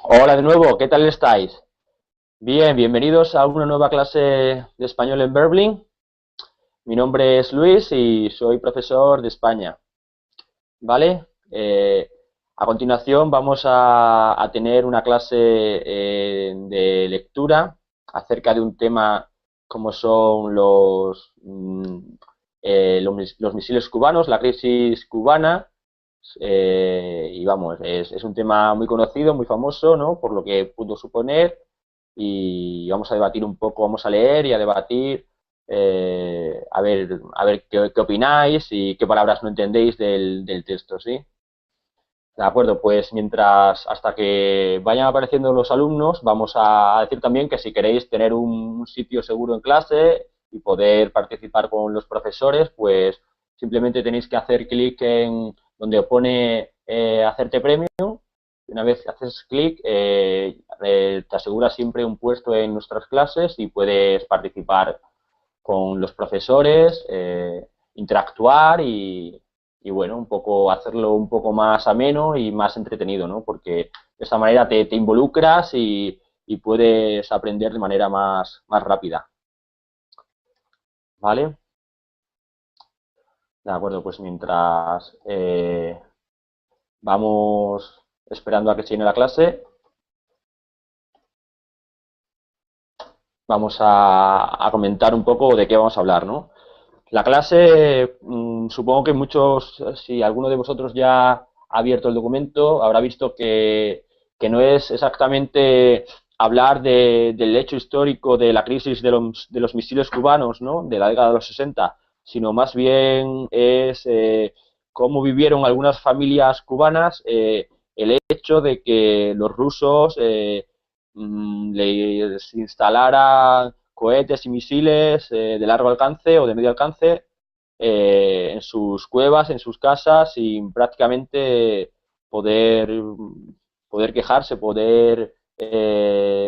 Hola de nuevo, ¿qué tal estáis? Bien, bienvenidos a una nueva clase de español en Berlín. Mi nombre es Luis y soy profesor de España, ¿vale? A continuación vamos a tener una clase de lectura acerca de un tema como son los misiles cubanos, la crisis cubana. Y vamos, es un tema muy conocido, muy famoso, ¿no? Por lo que pudo suponer. Y vamos a debatir un poco, vamos a leer y a debatir, a ver qué opináis y qué palabras no entendéis del texto, ¿sí? De acuerdo, pues hasta que vayan apareciendo los alumnos, vamos a decir también que si queréis tener un sitio seguro en clase y poder participar con los profesores, pues simplemente tenéis que hacer clic en donde pone hacerte premio. Una vez haces clic, te asegura siempre un puesto en nuestras clases y puedes participar con los profesores, interactuar y bueno, un poco hacerlo un poco más ameno y más entretenido, ¿no? Porque de esa manera te involucras y puedes aprender de manera más rápida, ¿vale? De acuerdo, pues mientras vamos esperando a que se llene la clase, vamos a comentar un poco de qué vamos a hablar, ¿no? La clase, supongo que muchos, si alguno de vosotros ya ha abierto el documento, habrá visto que no es exactamente hablar del hecho histórico de la crisis de los misiles cubanos, ¿no? De la década de los 60, sino más bien es cómo vivieron algunas familias cubanas el hecho de que los rusos les instalaran cohetes y misiles de largo alcance o de medio alcance en sus cuevas, en sus casas, sin prácticamente poder, poder quejarse, poder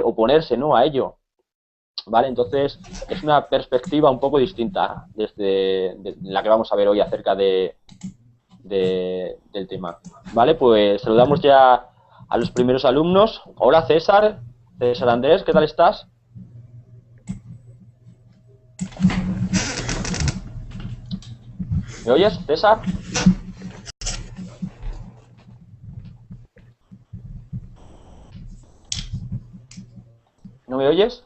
oponerse, ¿no?, a ello. ¿Vale? Entonces, es una perspectiva un poco distinta la que vamos a ver hoy acerca del tema. ¿Vale? Pues saludamos ya a los primeros alumnos. Hola César, César Andrés, ¿qué tal estás? ¿Me oyes, César? ¿No me oyes?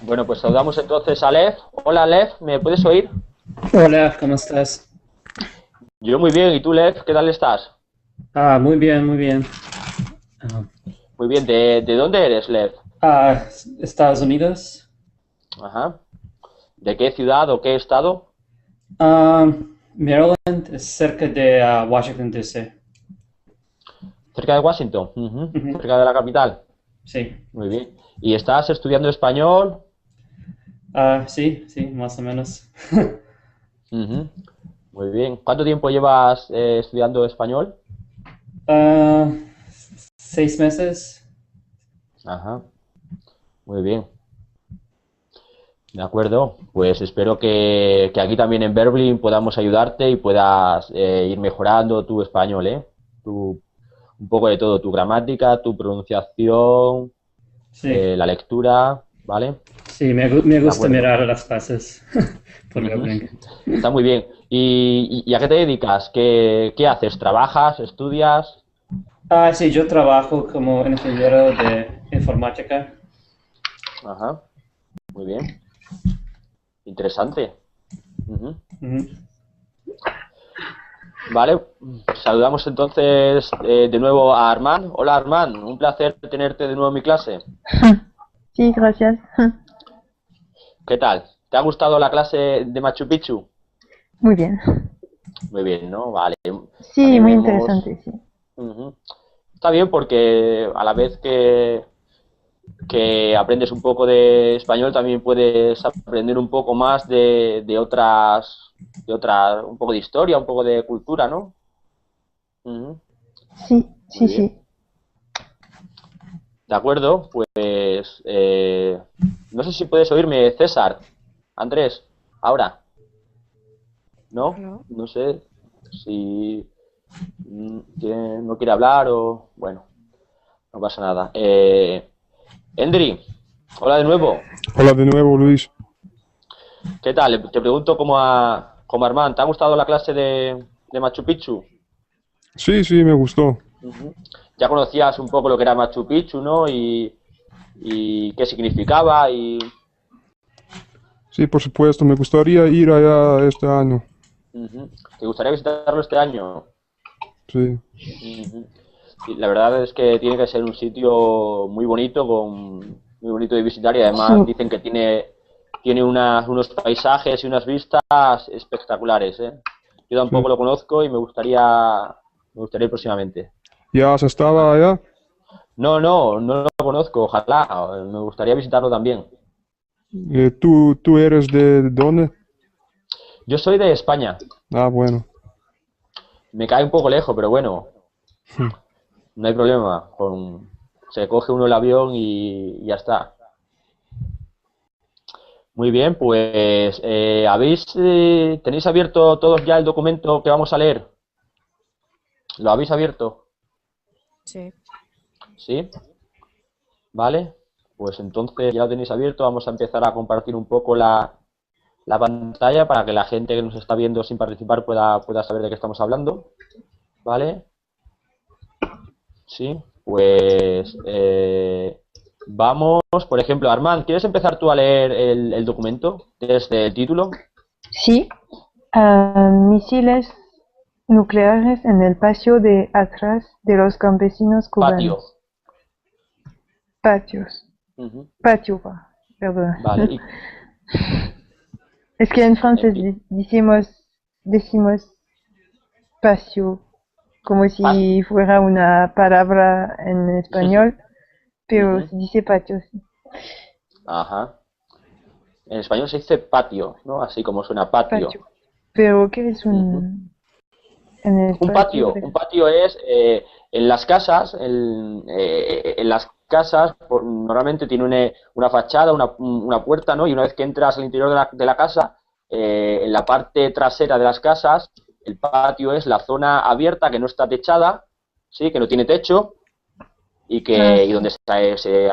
Bueno, pues saludamos entonces a Lev. Hola Lev, ¿me puedes oír? Hola, ¿cómo estás? Yo muy bien, ¿y tú Lev? ¿Qué tal estás? Muy bien, muy bien. Ah, Muy bien, ¿de dónde eres Lev? ah, Estados Unidos. Ajá. ¿De qué ciudad o qué estado? Ah, Maryland es cerca de Washington, D.C. Cerca de Washington, ujú. Ujú. Cerca de la capital. Sí. Muy bien. ¿Y estás estudiando español? Sí, sí, más o menos. Ujú. Muy bien. ¿Cuánto tiempo llevas estudiando español? Ah, 6 meses. Ajá. Muy bien. De acuerdo. Pues espero que aquí también en Berlín podamos ayudarte y puedas ir mejorando tu español, ¿eh? Tu, un poco de todo, tu gramática, tu pronunciación, Sí, la lectura, ¿vale? sí, me De gusta acuerdo. mirar las clases por Ujú. Berlín. Está muy bien. ¿Y a qué te dedicas? ¿Qué haces? ¿Trabajas? ¿Estudias? Sí, yo trabajo como ingeniero de informática. Ajá, muy bien. Interesante. Ujú. Ujú. Vale, saludamos entonces de nuevo a Armand. Hola Armand, un placer tenerte de nuevo en mi clase. Sí, gracias. ¿Qué tal? ¿Te ha gustado la clase de Machu Picchu? Muy bien. Muy bien, ¿no? Vale. Sí, También muy hemos... interesante, sí. Ujú. Está bien porque a la vez que aprendes un poco de español, también puedes aprender un poco más un poco de historia, un poco de cultura, ¿no? Ujú. Sí, Muy sí, bien. sí. De acuerdo, pues no sé si puedes oírme, César, Andrés, ahora, ¿no? Hola. No sé si... ¿No quiere hablar o...? Bueno, no pasa nada. Endri, hola de nuevo. Hola de nuevo, Luis. ¿Qué tal? Te pregunto como a Armand, ¿te ha gustado la clase de Machu Picchu? Sí, sí, me gustó. Ujú. Ya conocías un poco lo que era Machu Picchu, ¿no? Y qué significaba y... Sí, por supuesto, me gustaría ir allá este año. Ujú. ¿Te gustaría visitarlo este año? Sí, Ujú. Sí, la verdad es que tiene que ser un sitio muy bonito, muy bonito de visitar y Sí, además dicen que tiene unos paisajes y unas vistas espectaculares, ¿eh? Yo sí. tampoco lo conozco y me gustaría ir próximamente. ¿Ya has estado Ah, allá? no lo conozco, ojalá, me gustaría visitarlo también. ¿Tú eres de dónde? Yo soy de España, Ah, bueno. me cae un poco lejos, pero bueno, no hay problema, se coge uno el avión y ya está. Muy bien, pues ¿tenéis abierto todos ya el documento que vamos a leer? ¿Lo habéis abierto? Sí. ¿Sí? ¿Vale? Pues entonces ya lo tenéis abierto, vamos a empezar a compartir un poco la pantalla para que la gente que nos está viendo sin participar pueda saber de qué estamos hablando. ¿Vale? Sí, pues vamos, por ejemplo, Armand, ¿quieres empezar tú a leer el documento desde el título? sí. Misiles nucleares en el patio de atrás de los campesinos Patio. cubanos. Patios. Ujú. Patio, perdón. Vale, y Es que en francés eh, decimos patio como pas- si fuera una palabra en español, pero Ujú. se dice patio, sí. Ajá. En español se dice patio, ¿no? Así como suena patio. Patio. Pero ¿qué es Ujú. en el patio de... Un patio es en las casas, en las casas normalmente tiene una fachada, una puerta, ¿no? Y una vez que entras al interior de la casa, en la parte trasera de las casas, el patio es la zona abierta que no está techada, sí, que no tiene techo Ah, y sí. donde se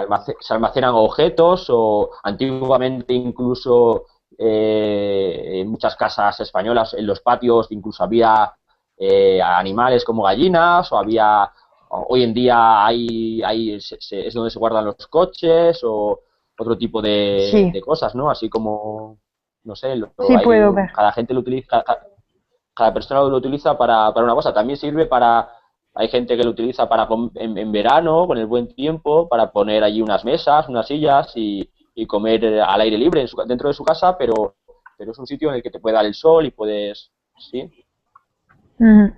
almacenan objetos o antiguamente incluso en muchas casas españolas en los patios incluso había animales como gallinas o había hoy en día es donde se guardan los coches o otro tipo Sí, de cosas, ¿no? Así como, no sé, sí puedo ver. cada gente lo utiliza, cada persona lo utiliza para una cosa. También sirve para, hay gente que lo utiliza para en verano, con el buen tiempo, para poner allí unas mesas, unas sillas y comer al aire libre dentro de su casa, pero es un sitio en el que te puede dar el sol y puedes, ¿sí? Ujú.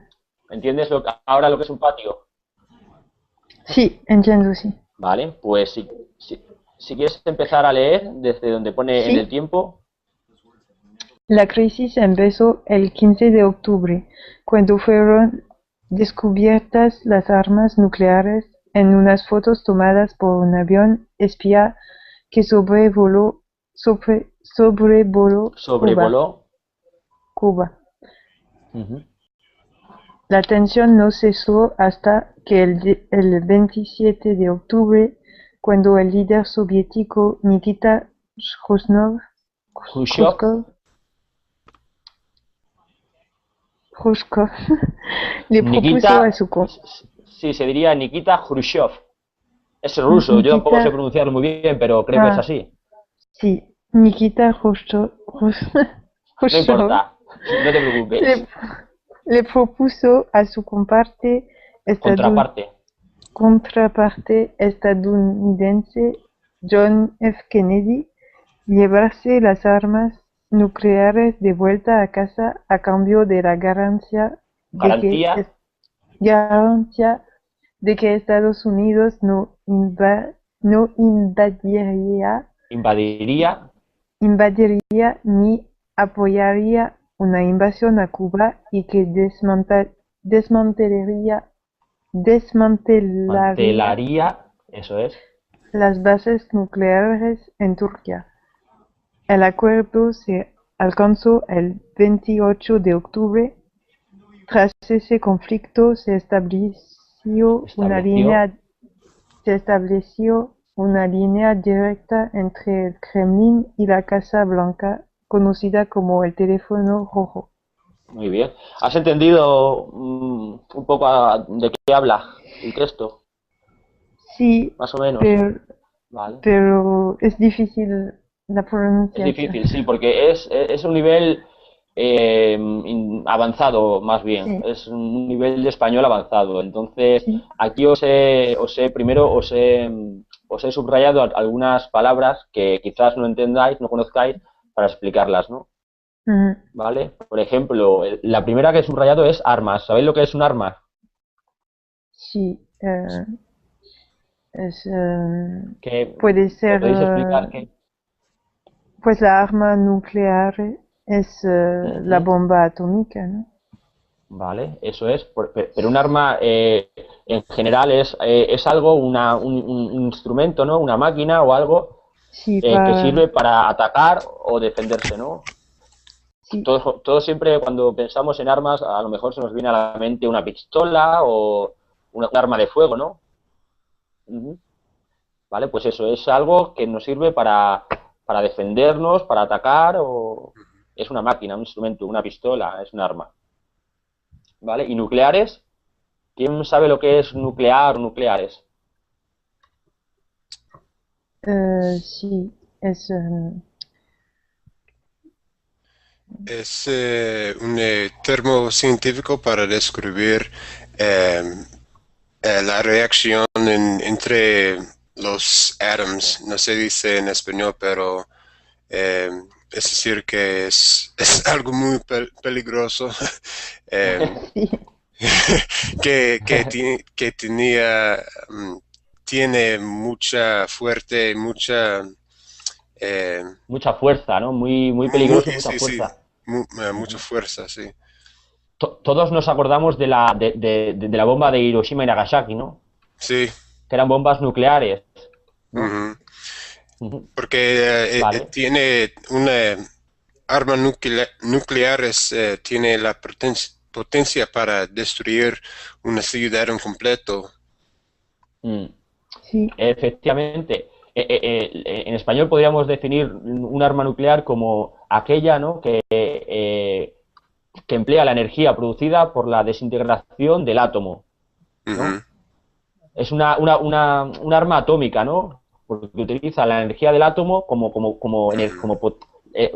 ¿Entiendes ahora lo que es un patio? Sí, entiendo, sí. Vale, pues si quieres empezar a leer desde donde pone en el Sí, tiempo, la crisis empezó el 15 de octubre, cuando fueron descubiertas las armas nucleares en unas fotos tomadas por un avión espía que sobrevoló Cuba. sobrevoló. Cuba. Ujú. La tensión no cesó hasta que el 27 de octubre, cuando el líder soviético Nikita Khrushchev, Khrushchev, Khrushchev, Khrushchev le propuso a Nikita, su sí, se diría Nikita Khrushchev. Es ruso, yo tampoco Nikita, sé pronunciarlo muy bien, pero creo que es ah, así. sí, Nikita Khrushchev, No Khrushchev importa, no te preocupes. le, le propuso a su Contraparte. contraparte estadounidense John F. Kennedy llevarse las armas nucleares de vuelta a casa a cambio de la Garantía, garantía de que Estados Unidos no invadiría, invadiría ni apoyaría una invasión a Cuba y que desmantelaría, desmantelaría mantelaría, eso es. las bases nucleares en Turquía. El acuerdo se alcanzó el 28 de octubre tras ese conflicto se estableció una línea directa entre el Kremlin y la Casa Blanca, conocida como el teléfono rojo. Muy bien. ¿Has entendido un poco de qué habla el texto? Sí, Más o menos. Vale. pero es difícil la Es pronunciación. difícil, sí, porque es un nivel avanzado, más bien. Sí. Es un nivel de español avanzado. Entonces, Sí. aquí primero os he subrayado algunas palabras que quizás no entendáis, no conozcáis, para explicarlas, ¿no? Ujú. ¿Vale? Por ejemplo, la primera que he subrayado es armas. ¿Sabéis lo que es un arma? Sí, ¿Qué, puede ¿Me ser, podéis explicar qué? pues la arma nuclear es la Ujú. bomba atómica, ¿no? Vale, eso es. Pero un arma en general es algo, un instrumento, ¿no? Una máquina o algo Sí, que sirve para atacar o defenderse, ¿no? sí, Todos siempre cuando pensamos en armas, a lo mejor se nos viene a la mente una pistola o un arma de fuego, ¿no? Ujú. Vale, pues eso es algo que nos sirve para defendernos, para atacar o es una máquina, un instrumento, una pistola, es un arma. ¿Vale? ¿Y nucleares? ¿Quién sabe lo que es nuclear o nucleares? sí, es, Es un termo científico para describir eh, la reacción entre los átomos. No se dice en español, pero eh, es decir que es algo muy peligroso eh, sí, que tiene mucha fuerte, eh, Mucha fuerza, ¿no? Muy peligroso y mucha sí, sí, fuerza. mucha fuerza, sí. Todos nos acordamos de la bomba de Hiroshima y Nagasaki, ¿no? Sí. Que eran bombas nucleares, ¿no? Ujú. Ujú. Porque Vale, tiene una arma nuclear, tiene la potencia para destruir una ciudad en completo. Mm. sí, Efectivamente. En español podríamos definir un arma nuclear como aquella, ¿no? Que emplea la energía producida por la desintegración del átomo, Ujú, ¿no? Es un arma atómica, ¿no? Porque utiliza la energía del átomo ujú,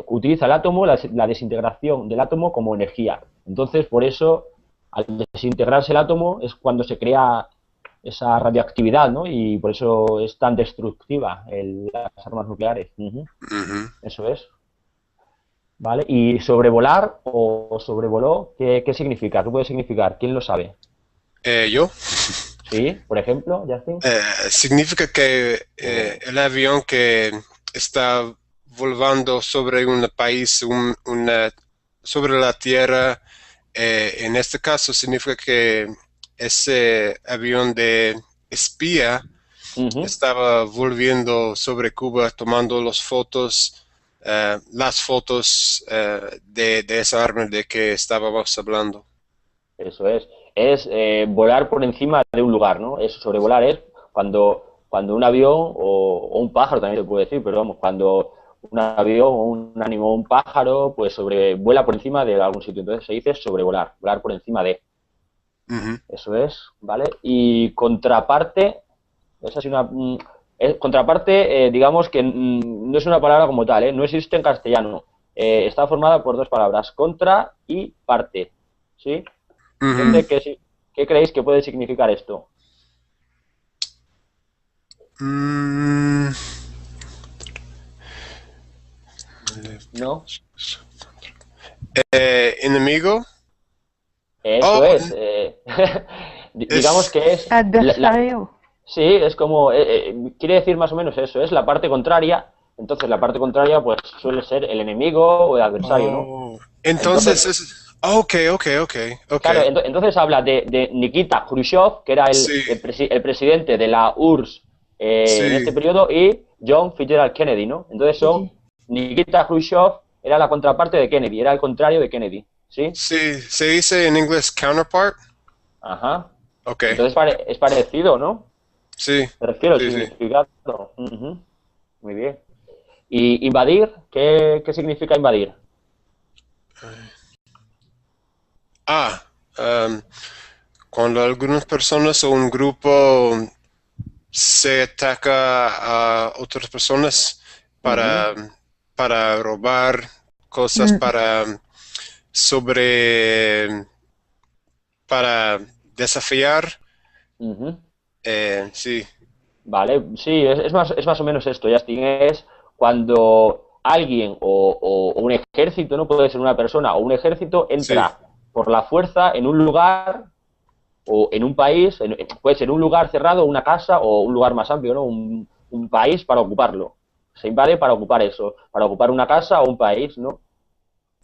utiliza el átomo, la desintegración del átomo como energía. Entonces, por eso, al desintegrarse el átomo es cuando se crea esa radioactividad, ¿no? Y por eso es tan destructiva las armas nucleares. Ujú. ujú. Eso es. ¿Vale? Y sobrevolar o sobrevoló, ¿qué significa? ¿Qué puede significar? ¿Quién lo sabe? Yo. Sí, por ejemplo, Justin. Significa que O- el avión que está volando sobre un país, sobre la Tierra, en este caso significa que ese avión de espía Ujú. estaba volviendo sobre Cuba, tomando las fotos de esa arma de que estábamos hablando. Eso es. Es volar por encima de un lugar, ¿no? Es sobrevolar es cuando un avión o un pájaro también se puede decir, pero vamos, cuando un avión o un ánimo o un pájaro pues sobrevuela por encima de algún sitio. Entonces se dice sobrevolar, volar por encima de. Ujú. Eso es, ¿vale? Y contraparte, es así contraparte, digamos que no es una palabra como tal, ¿eh? No existe en castellano. Está formada por dos palabras, contra y parte, ¿sí? Ujú. Entonces, ¿qué creéis que puede significar esto? Mm, ¿No? enemigo. Eso Oh, es. Digamos es. que es. adversario. Sí, es como. Quiere decir más o menos eso, es la parte contraria. Entonces, la parte contraria, pues suele ser el enemigo o el adversario, ¿no? Oh, Entonces, entonces es. Ok, ok, ok, ok. claro, entonces habla de Nikita Khrushchev, que era Sí, el presidente de la URSS en este sí. periodo, y John Fitzgerald Kennedy, ¿no? Entonces son Sí, Nikita Khrushchev era la contraparte de Kennedy, era el contrario de Kennedy, ¿sí? Sí, se dice en inglés counterpart. Ajá. Ok, Entonces es parecido, ¿no? sí, Me refiero al sí, sí. significado. Ujú. Muy bien. ¿Y invadir? ¿Qué significa invadir? Ah, um, cuando algunas personas o un grupo se ataca a otras personas Ujú, para, para robar cosas, Mm, sobre, para desafiar, ujú. sí. Vale, sí, es más o menos esto, Justin, es cuando alguien o un ejército, no puede ser una persona o un ejército, Sí. entra por la fuerza en un lugar o en un país, puede ser un lugar cerrado, una casa o un lugar más amplio, ¿no? Un país para ocuparlo. Se invade para ocupar eso, para ocupar una casa o un país, ¿no?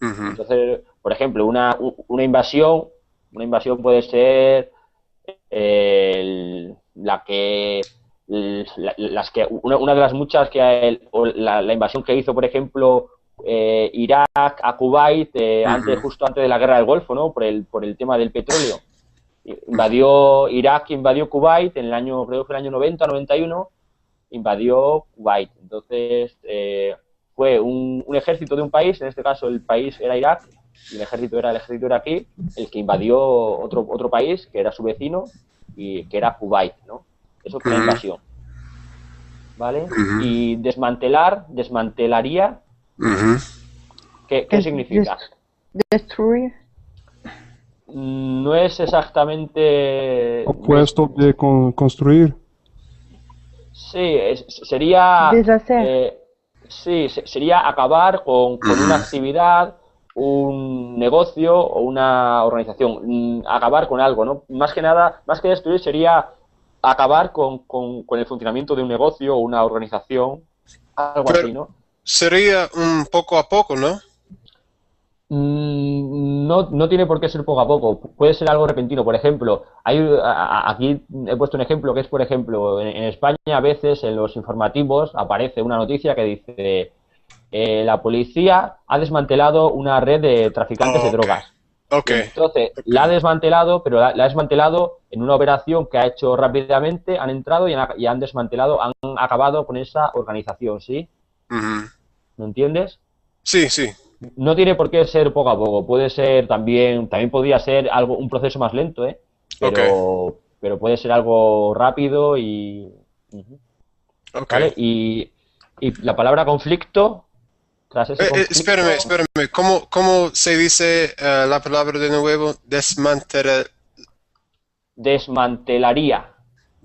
Ujú, Entonces, por ejemplo, una invasión puede ser la que las que una de las muchas la invasión que hizo, por ejemplo, Irak a Kuwait ujú, justo antes de la guerra del Golfo, ¿no? Por el tema del petróleo. Irak invadió Kuwait en el año, creo que fue el año 90, 91, invadió Kuwait. Entonces, fue un ejército de un país, en este caso el país era Irak, y el ejército era el ejército iraquí, el que invadió otro país, que era su vecino, y que era Kuwait, ¿no? Eso fue una ujú, invasión, ¿vale? ujú, Y desmantelaría, ujú. ¿qué es significa? destruir. No es exactamente... Opuesto de construir. Sí, sería, Deshacer. sí, sería acabar con una Ujú. actividad, un negocio o una organización, acabar con algo, ¿no? Más que nada, más que destruir, sería acabar con el funcionamiento de un negocio o una organización, algo Pero así, ¿no? sería un poco a poco, ¿no? No, no tiene por qué ser poco a poco, puede ser algo repentino. Por ejemplo, aquí he puesto un ejemplo que es, por ejemplo, en España a veces en los informativos aparece una noticia que dice la policía ha desmantelado una red de traficantes de Ok, drogas. ok, Y entonces ok. la ha desmantelado, pero la ha desmantelado en una operación que ha hecho rápidamente, han entrado y han desmantelado, han acabado con esa organización, ¿sí? Ujú. ¿No entiendes? Sí, sí, No tiene por qué ser poco a poco, puede ser también podría ser un proceso más lento, ¿eh? ok, Pero puede ser algo rápido y, ujú, ok. ¿vale? Y la palabra conflicto, tras ese Espérame, conflicto, espérame. ¿Cómo se dice la palabra de nuevo? desmantelaría,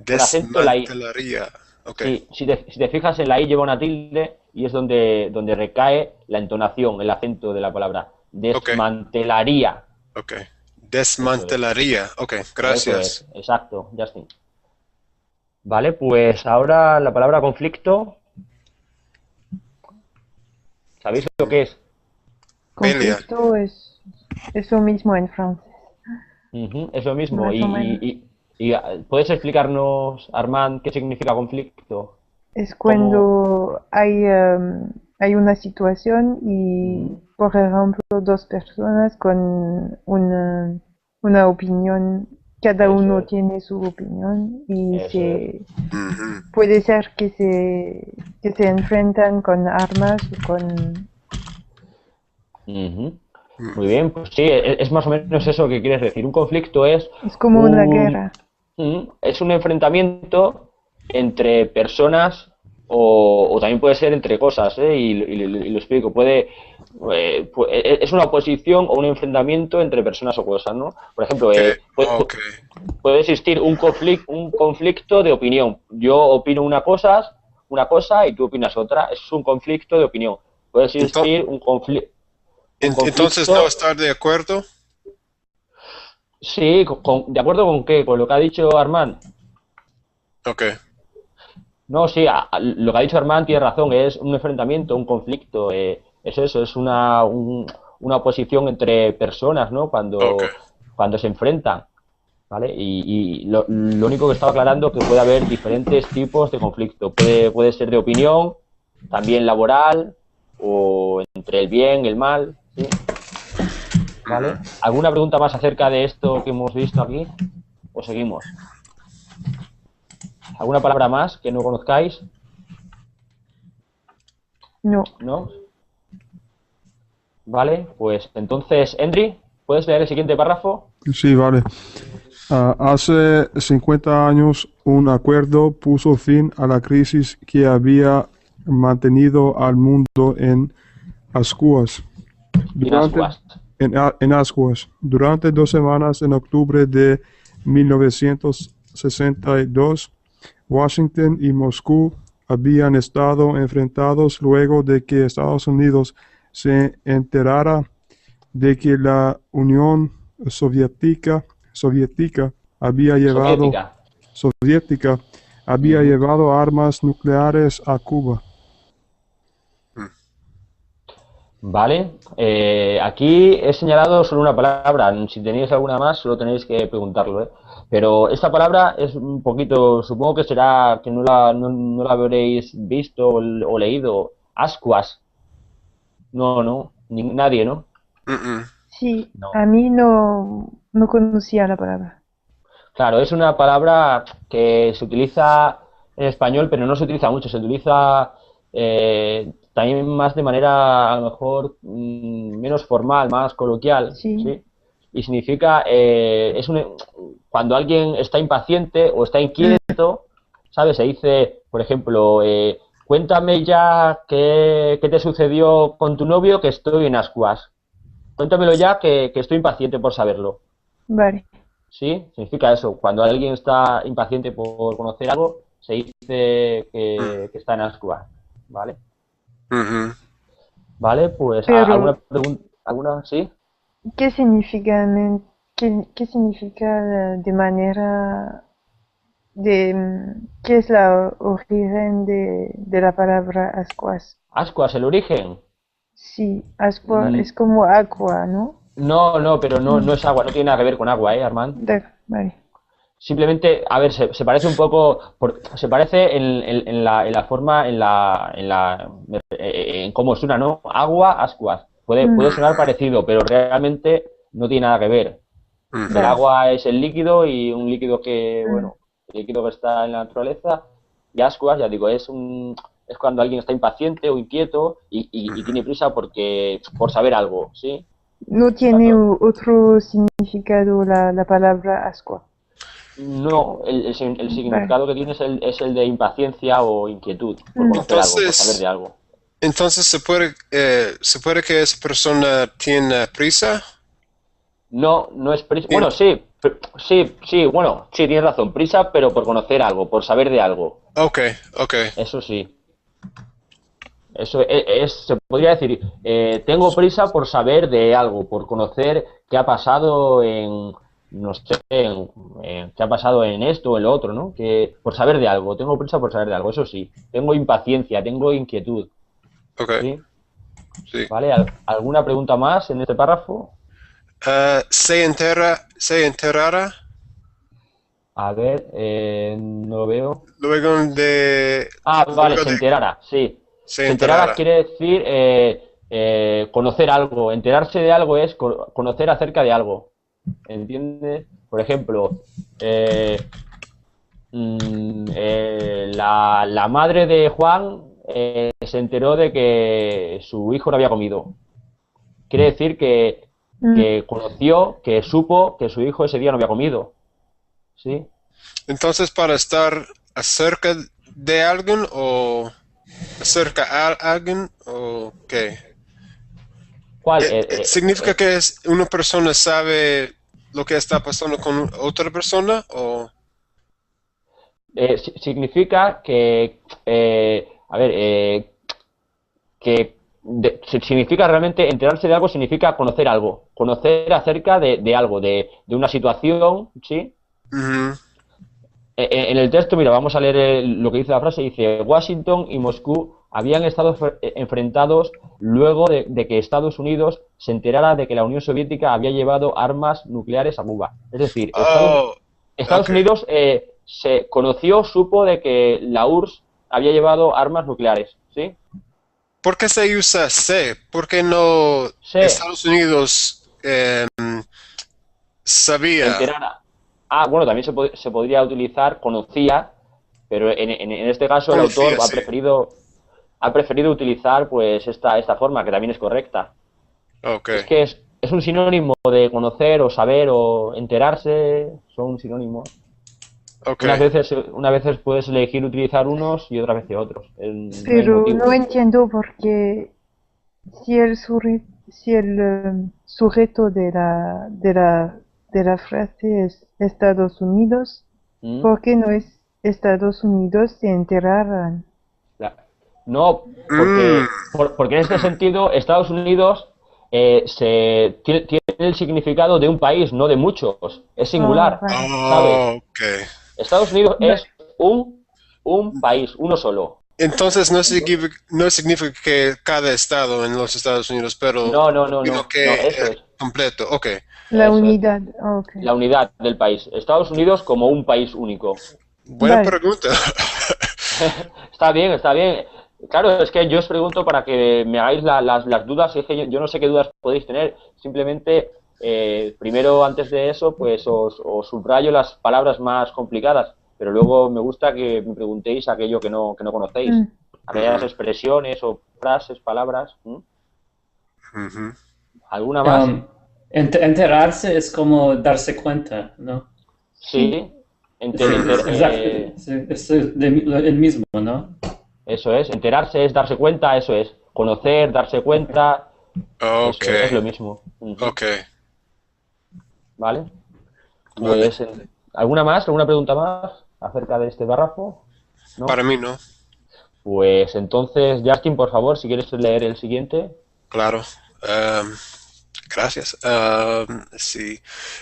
con acento en la I. Desmantelaría. Ok, Sí, si te fijas en la I lleva una tilde y es donde recae la entonación, el acento de la palabra. ok, Desmantelaría, ok. eso es. Desmantelaría. Ok, Eso es, gracias. exacto, Justin. Vale, pues ahora la palabra conflicto, ¿sabéis lo que es? Pelea. Conflicto es eso mismo en francés, Ujú, es lo mismo. más o menos. ¿Puedes explicarnos, Armand, qué significa conflicto? Es ¿Cómo? cuando hay una situación y, Ujú, por ejemplo, dos personas con una opinión, cada eso uno es, tiene su opinión y eso es. se puede ser que se enfrentan con armas o con... Ujú. Ujú. Muy bien, pues sí, es más o menos eso que quieres decir. Un conflicto Es como una un, guerra. es un enfrentamiento entre personas o también puede ser entre cosas, ¿eh? Y lo explico. Es una oposición o un enfrentamiento entre personas o cosas, ¿no? Por ejemplo, Ok, ok. puede existir un conflicto de opinión. Yo opino una cosa y tú opinas otra. Es un conflicto de opinión. Puede Ento- existir un entonces no conflicto, estar de acuerdo. sí, ¿de acuerdo con qué? Con lo que ha dicho Armand. Ok, No, sí, lo que ha dicho Armand tiene razón, es un enfrentamiento, un conflicto, es eso, es una oposición entre personas, ¿no? ok. Cuando se enfrentan, ¿vale? Y lo único que estaba aclarando es que puede haber diferentes tipos de conflicto, puede ser de opinión, también laboral, o entre el bien y el mal, ¿sí? ¿vale? ¿Alguna pregunta más acerca de esto que hemos visto aquí? ¿O seguimos? ¿Alguna palabra más que no conozcáis? No. ¿No? Vale, pues entonces, Endri, ¿puedes leer el siguiente párrafo? Sí, vale. Hace 50 años, un acuerdo puso fin a la crisis que había mantenido al mundo en ascuas. En ascuas. Durante 2 semanas, en octubre de 1962, Washington y Moscú habían estado enfrentados luego de que Estados Unidos se enterara de que la Unión Soviética había llevado armas nucleares a Cuba. Vale, aquí he señalado solo una palabra. Si tenéis alguna más, solo tenéis que preguntarlo, ¿eh? Pero esta palabra es un poquito, supongo que será que no la habréis visto o leído. Ascuas. No, nadie, ¿no? Sí, No. a mí no conocía la palabra. Claro, es una palabra que se utiliza en español, pero no se utiliza mucho. Se utiliza también más de manera, a lo mejor, menos formal, más coloquial, Sí. ¿sí? Y significa, cuando alguien está impaciente o está inquieto, ¿sabes? Se dice, por ejemplo, cuéntame ya qué te sucedió con tu novio, que estoy en ascuas. Cuéntamelo ya, que estoy impaciente por saberlo. Vale. ¿Sí? Significa eso. Cuando alguien está impaciente por conocer algo, se dice que está en ascuas. ¿Vale? Vale, pues Pero, ¿alguna pregunta? ¿Alguna? ¿Sí? ¿qué significa, qué significa de manera qué es la origen de la palabra ascuas? Ascuas, el origen. Sí, ascua Mm, es como agua, ¿no? No, pero no es agua, no tiene nada que ver con agua, Armand. Vale. Simplemente, a ver, se parece un poco, se parece en la forma, en cómo suena, ¿no? Agua, ascuas. Puede sonar parecido, pero realmente no tiene nada que ver. El Vale. agua es el líquido y un líquido que, bueno, el líquido que está en la naturaleza. Y ascuas, ya digo, es cuando alguien está impaciente o inquieto y tiene prisa por saber algo, ¿sí? ¿No tiene otro significado la palabra ascua? No, el significado que tiene es el de impaciencia o inquietud por conocer algo, por saber de algo. Entonces se puede que esa persona tiene prisa. No es prisa. Bueno, sí, bueno, sí, tienes razón, prisa, pero por conocer algo, por saber de algo. Ok. Eso sí. Eso se podría decir, tengo prisa por saber de algo, por conocer qué ha pasado no sé, qué ha pasado en esto o en lo otro, ¿no? Que por saber de algo, tengo prisa por saber de algo, eso sí. Tengo impaciencia, tengo inquietud. Ok. ¿Sí? Sí. ¿Vale? ¿Alguna pregunta más en este párrafo? Se enterará. A ver, no lo veo. Luego de. Vale, se enterara, sí. Se Se enterara enterará. quiere decir conocer algo. Enterarse de algo es conocer acerca de algo. ¿Entiendes? Por ejemplo, la madre de Juan se enteró de que su hijo no había comido. Quiere decir que conoció, que supo que su hijo ese día no había comido. ¿Sí? Entonces, para estar acerca de alguien o acerca a alguien o qué. ¿Cuál? ¿Significa que una persona sabe lo que está pasando con otra persona o? Significa que, significa realmente enterarse de algo, significa conocer algo, conocer acerca de algo, de una situación, ¿sí? En el texto, mira, vamos a leer lo que dice la frase, dice, Washington y Moscú habían estado enfrentados luego de que Estados Unidos se enterara de que la Unión Soviética había llevado armas nucleares a Cuba. Es decir, Estados Unidos se conoció, supo de que la URSS había llevado armas nucleares, ¿sí? ¿Por qué se usa C? ¿Por qué no C. Estados Unidos eh, sabía. Enterar. Ah, bueno, también se podría utilizar conocía, pero en este caso el autor Conocía, sí. ha preferido utilizar pues esta forma, que también es correcta. Ok, Es que es un sinónimo de conocer o saber o enterarse, son sinónimos. ok. Unas veces puedes elegir utilizar unos y otras veces otros. No hay Pero motivo. no entiendo por qué si el sujeto de la frase es Estados Unidos, ¿Mm? ¿por qué no es Estados Unidos se enteraran? La- No, Mm, porque en este sentido Estados Unidos tiene el significado de un país, no de muchos. Es Ah, singular, vale. ¿sabes? ok. Estados Unidos Va- es un país, uno solo. Entonces no significa que cada estado en los Estados Unidos, pero No, no, no, sino no, no, que eso es, completo. Ok. La eso es. unidad, ok. La unidad del país. Estados Unidos como un país único. Buena Vale. pregunta. Está bien, está bien. Claro, es que yo os pregunto para que me hagáis las dudas, y es que yo no sé qué dudas podéis tener. Simplemente, primero, antes de eso, pues os subrayo las palabras más complicadas, pero luego me gusta que me preguntéis aquello que no conocéis. Mm. Aquellas Ujú, expresiones o frases, palabras. ¿Mm? ujú. ¿Alguna más? Enterarse es como darse cuenta, ¿no? Sí, Sí. Es, es exacto, el mismo, ¿no? Eso es. Enterarse es darse cuenta, eso es. Conocer, darse cuenta, Ok, eso es lo mismo. Ujú. ok. ¿Vale? Vale. Pues, ¿alguna más? ¿Alguna pregunta más acerca de este párrafo? ¿No? Para mí no. Pues entonces, Justin, por favor, si quieres leer el siguiente. Claro. Am, gracias. Sí.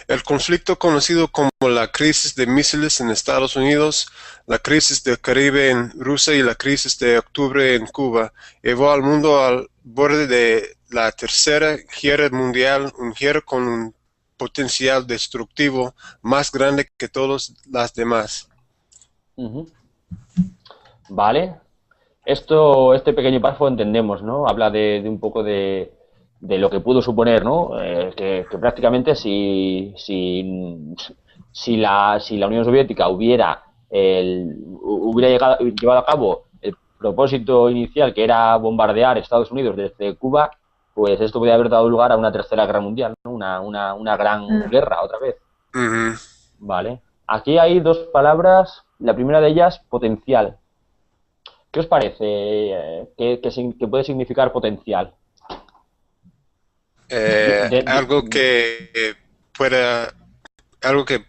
El conflicto conocido como la crisis de misiles en Estados Unidos, la crisis del Caribe en Rusia y la crisis de octubre en Cuba llevó al mundo al borde de la tercera guerra mundial, una guerra con un potencial destructivo más grande que todas las demás. Ujú. Vale. Este pequeño párrafo entendemos, ¿no? Habla de un poco de lo que pudo suponer, ¿no? Que prácticamente si la Unión Soviética hubiera llevado a cabo el propósito inicial, que era bombardear Estados Unidos desde Cuba, pues esto podría haber dado lugar a una tercera guerra mundial, ¿no? Una gran mm, guerra otra vez. Ujú. Vale. Aquí hay dos palabras. La primera de ellas, potencial. ¿Qué os parece? ¿Qué puede significar potencial? De- de- Algo de- que pueda, algo que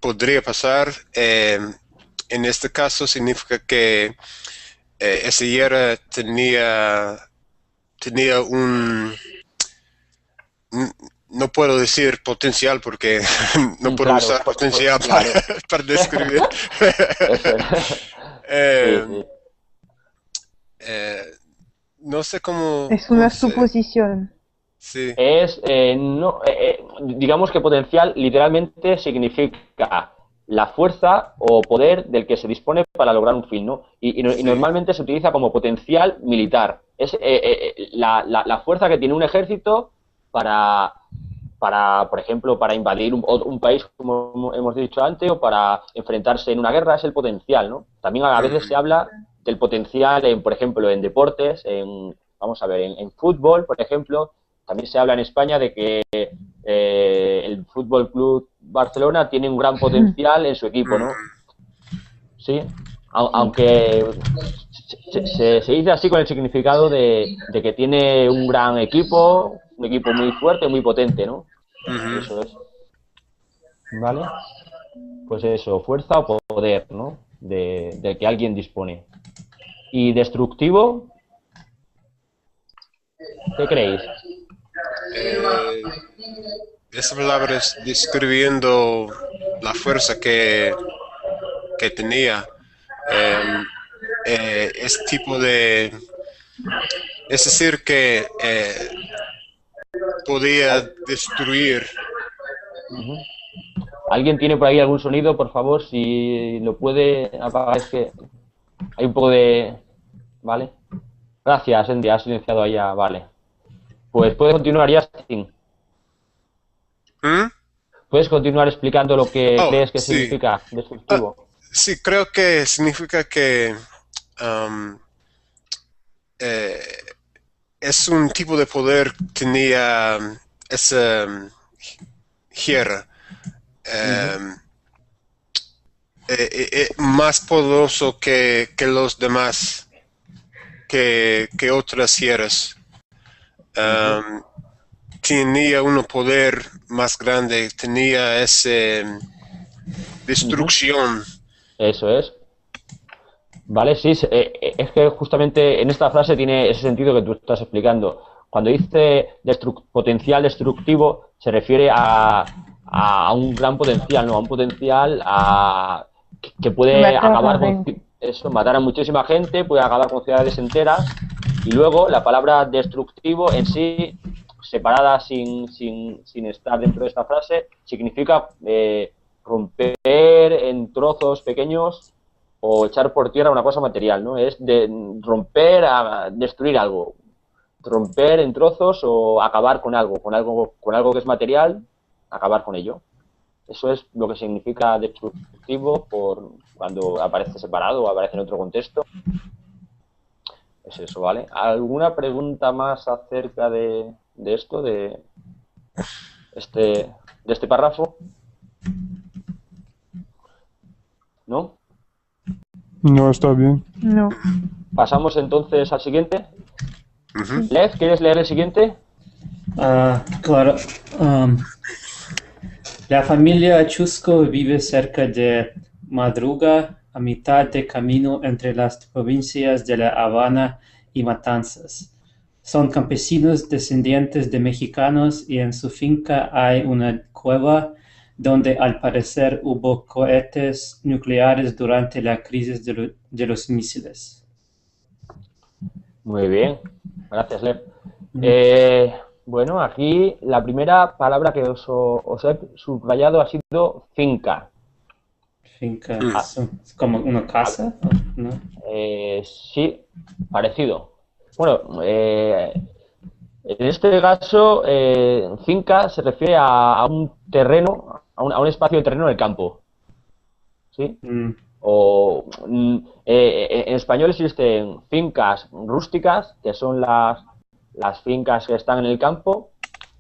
podría pasar, en este caso significa que esa hierra tenía no puedo decir potencial porque no puedo claro, usar potencial para, claro. para describir. Eso es. Sí, Eh, sí. eh, no sé cómo, es cómo una se, suposición. sí, No, digamos que potencial literalmente significa la fuerza o poder del que se dispone para lograr un fin, ¿no? Y sí. normalmente se utiliza como potencial militar. Es la fuerza que tiene un ejército para, por ejemplo, para invadir un país, como hemos dicho antes, o para enfrentarse en una guerra, es el potencial, ¿no? También a veces se Ujú, habla del potencial, por ejemplo, en deportes, vamos a ver, en fútbol, por ejemplo, también se habla en España de que el Fútbol Club Barcelona tiene un gran potencial en su equipo, ¿no? ujú, Sí, Sí. aunque se dice así con el significado de que tiene un equipo muy fuerte, muy potente, ¿no? ujú. Eso es. ¿Vale? Pues eso, fuerza o poder, ¿no? De que alguien dispone. ¿Y destructivo? ¿Qué creéis? Eh, Esa palabra es describiendo la fuerza que tenía. Eh, Ese tipo es decir, que podía destruir. Uh-huh. ¿Alguien tiene por ahí algún sonido? Por favor, si lo puede apagar, es que hay un poco de... ¿Vale? Gracias, Andy, has silenciado ahí vale. Pues puede continuar, Justin. ¿Puedes continuar explicando lo que Oh, crees que sí. significa destructivo? Sí, creo que significa que um, eh, es un tipo de poder que tenía esa guerra más poderoso que los demás, que otras guerras. Tenía un poder más grande, tenía esa destrucción. Eso es. Vale, sí, es que justamente en esta frase tiene ese sentido que tú estás explicando. Cuando dice potencial destructivo, se refiere a un gran potencial, ¿no? A un potencial que puede Matar a acabar con gente. eso, matar a muchísima gente, puede acabar con ciudades enteras. Y luego la palabra destructivo en sí, separada sin estar dentro de esta frase, significa romper en trozos pequeños o echar por tierra una cosa material, ¿no? Es de romper a destruir algo, romper en trozos o acabar con algo que es material, acabar con ello. Eso es lo que significa destructivo por cuando aparece separado o aparece en otro contexto. Es eso, ¿vale? ¿Alguna pregunta más acerca de esto, este, de este párrafo? ¿No? No está bien. No. Pasamos entonces al siguiente. Ujú. Lev, ¿quieres leer el siguiente? Claro. La familia Chusco vive cerca de Madruga, a mitad de camino entre las provincias de La Habana y Matanzas. Son campesinos descendientes de mexicanos y en su finca hay una cueva donde al parecer hubo cohetes nucleares durante la crisis de los misiles. Muy bien, gracias, Lev. Bueno, aquí la primera palabra que os he subrayado ha sido finca. Finca es como una casa, ¿no? Sí, parecido. Bueno, en este caso, finca se refiere a un terreno, a un espacio de terreno en el campo. ¿Sí? O en español existen fincas rústicas, que son las fincas que están en el campo,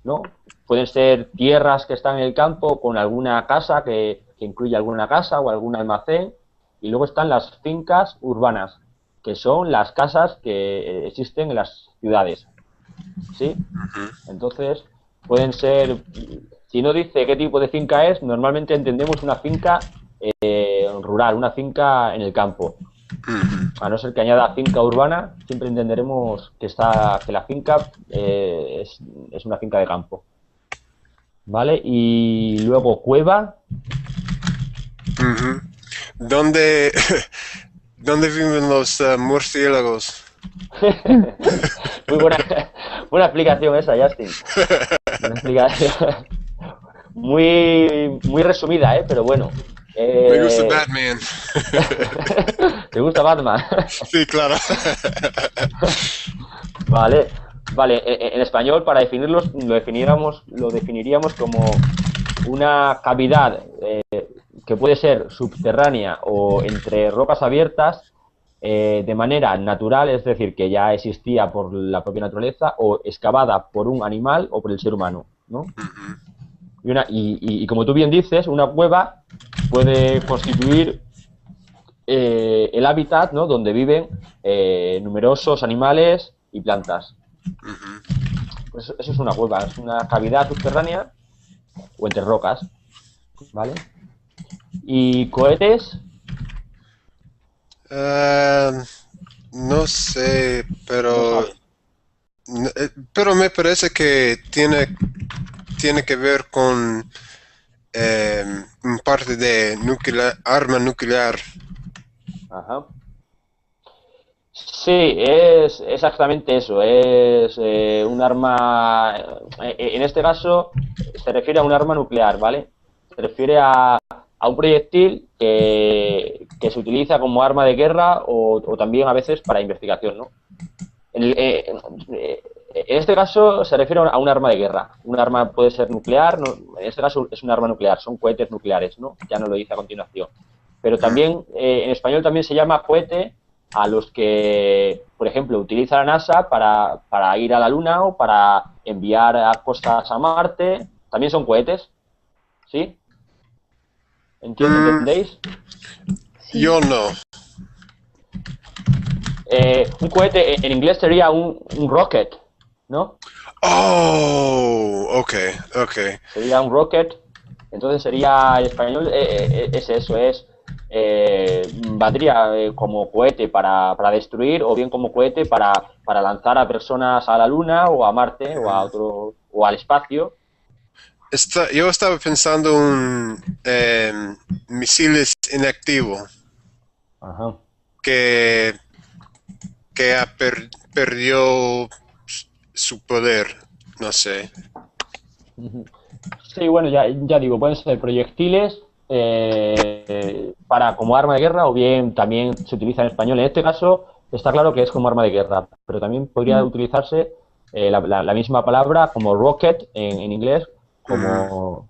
¿no? Pueden ser tierras que están en el campo con alguna casa que incluye alguna casa o algún almacén, y luego están las fincas urbanas, que son las casas que existen en las ciudades, ¿sí? Entonces, pueden ser, si no dice qué tipo de finca es, normalmente entendemos una finca rural, una finca en el campo. A no ser que añada finca urbana, siempre entenderemos que la finca es una finca de campo. ¿Vale? Y luego cueva. ¿Dónde, dónde viven los murciélagos? Muy buena explicación esa, Justin. Buena explicación. Muy resumida, pero bueno. Me gusta Batman. ¿Te gusta Batman? Sí, claro. Vale. En español, para definirlos, lo definiríamos como una cavidad que puede ser subterránea o entre rocas abiertas de manera natural, es decir, que ya existía por la propia naturaleza, o excavada por un animal o por el ser humano, ¿no? Y como tú bien dices, una cueva puede constituir el hábitat, ¿no? Donde viven numerosos animales y plantas. Pues eso es una cueva, es una cavidad subterránea o entre rocas, ¿vale? ¿Y cohetes? No sé, No pero me parece que tiene que ver con parte de arma nuclear. Ajá. Sí, es exactamente eso. Es un arma. En este caso, se refiere a un arma nuclear, ¿vale? Se refiere a un proyectil que se utiliza como arma de guerra o también a veces para investigación, ¿no? En este caso se refiere a un arma de guerra. Un arma puede ser nuclear, en este caso es un arma nuclear, son cohetes nucleares, ¿no? Ya no lo dice a continuación. Pero también, en español también se llama cohete a los que, por ejemplo, utiliza la NASA para ir a la Luna o para enviar cosas a Marte. También son cohetes, ¿sí? ¿Entendéis? Yo no. Un cohete en inglés sería un rocket, ¿no? Oh, ok. Sería un rocket. Entonces sería en español, es eso, valdría como cohete para destruir o bien como cohete para lanzar a personas a la Luna o a Marte o a otro o al espacio. Yo estaba pensando misiles inactivo Ajá. que perdió su poder, no sé. Sí, bueno, ya digo, pueden ser proyectiles para como arma de guerra o bien también se utiliza en español. En este caso está claro que es como arma de guerra, pero también podría utilizarse la misma palabra como rocket en inglés, como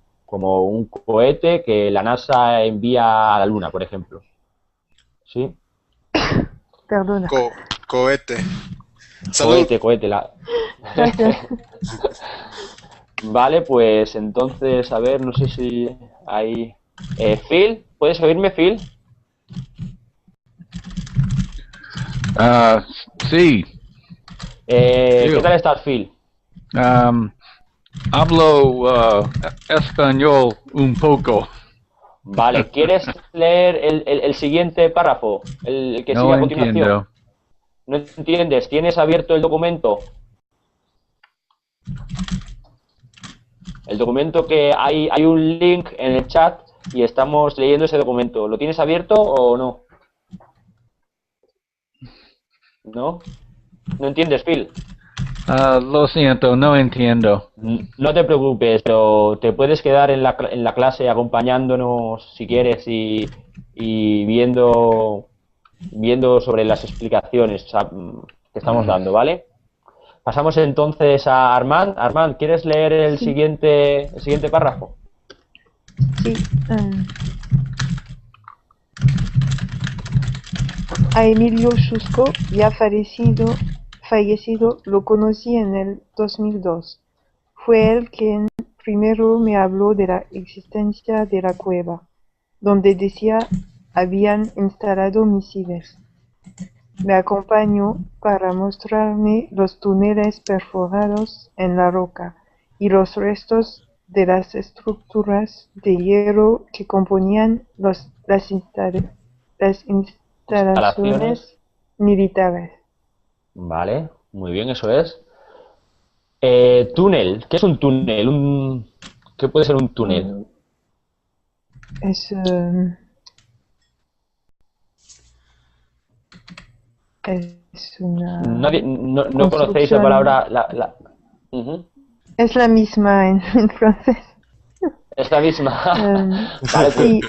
un cohete que la NASA envía a la Luna, por ejemplo. ¿Sí? Perdona. Cohete. Salud. Cohete. Gracias. Vale, pues entonces, a ver, no sé si hay... Phil, ¿puedes oírme, Phil? Sí. ¿Qué tal estás, Phil? Hablo español un poco. Vale, ¿quieres leer el siguiente párrafo? El que sigue No a continuación. entiendo. ¿No entiendes? ¿Tienes abierto el documento? El documento que hay un link en el chat y estamos leyendo ese documento. ¿Lo tienes abierto o no? ¿No? ¿No entiendes, Phil? Lo siento, no entiendo. No te preocupes, pero te puedes quedar en la clase acompañándonos si quieres y viendo sobre las explicaciones que estamos dando, ¿vale? Pasamos entonces a Armand. Armand, ¿quieres leer el siguiente párrafo? Sí. A Emilio Chusco, ya fallecido, lo conocí en el 2002. Fue él quien primero me habló de la existencia de la cueva, donde decía habían instalado misiles. Me acompañó para mostrarme los túneles perforados en la roca y los restos de las estructuras de hierro que componían las instalaciones militares. Vale, muy bien, eso es. Túnel, ¿qué es un túnel? ¿Qué puede ser un túnel? Es una... No conocéis la palabra... Es la misma en francés. Es la misma. Vale, sí.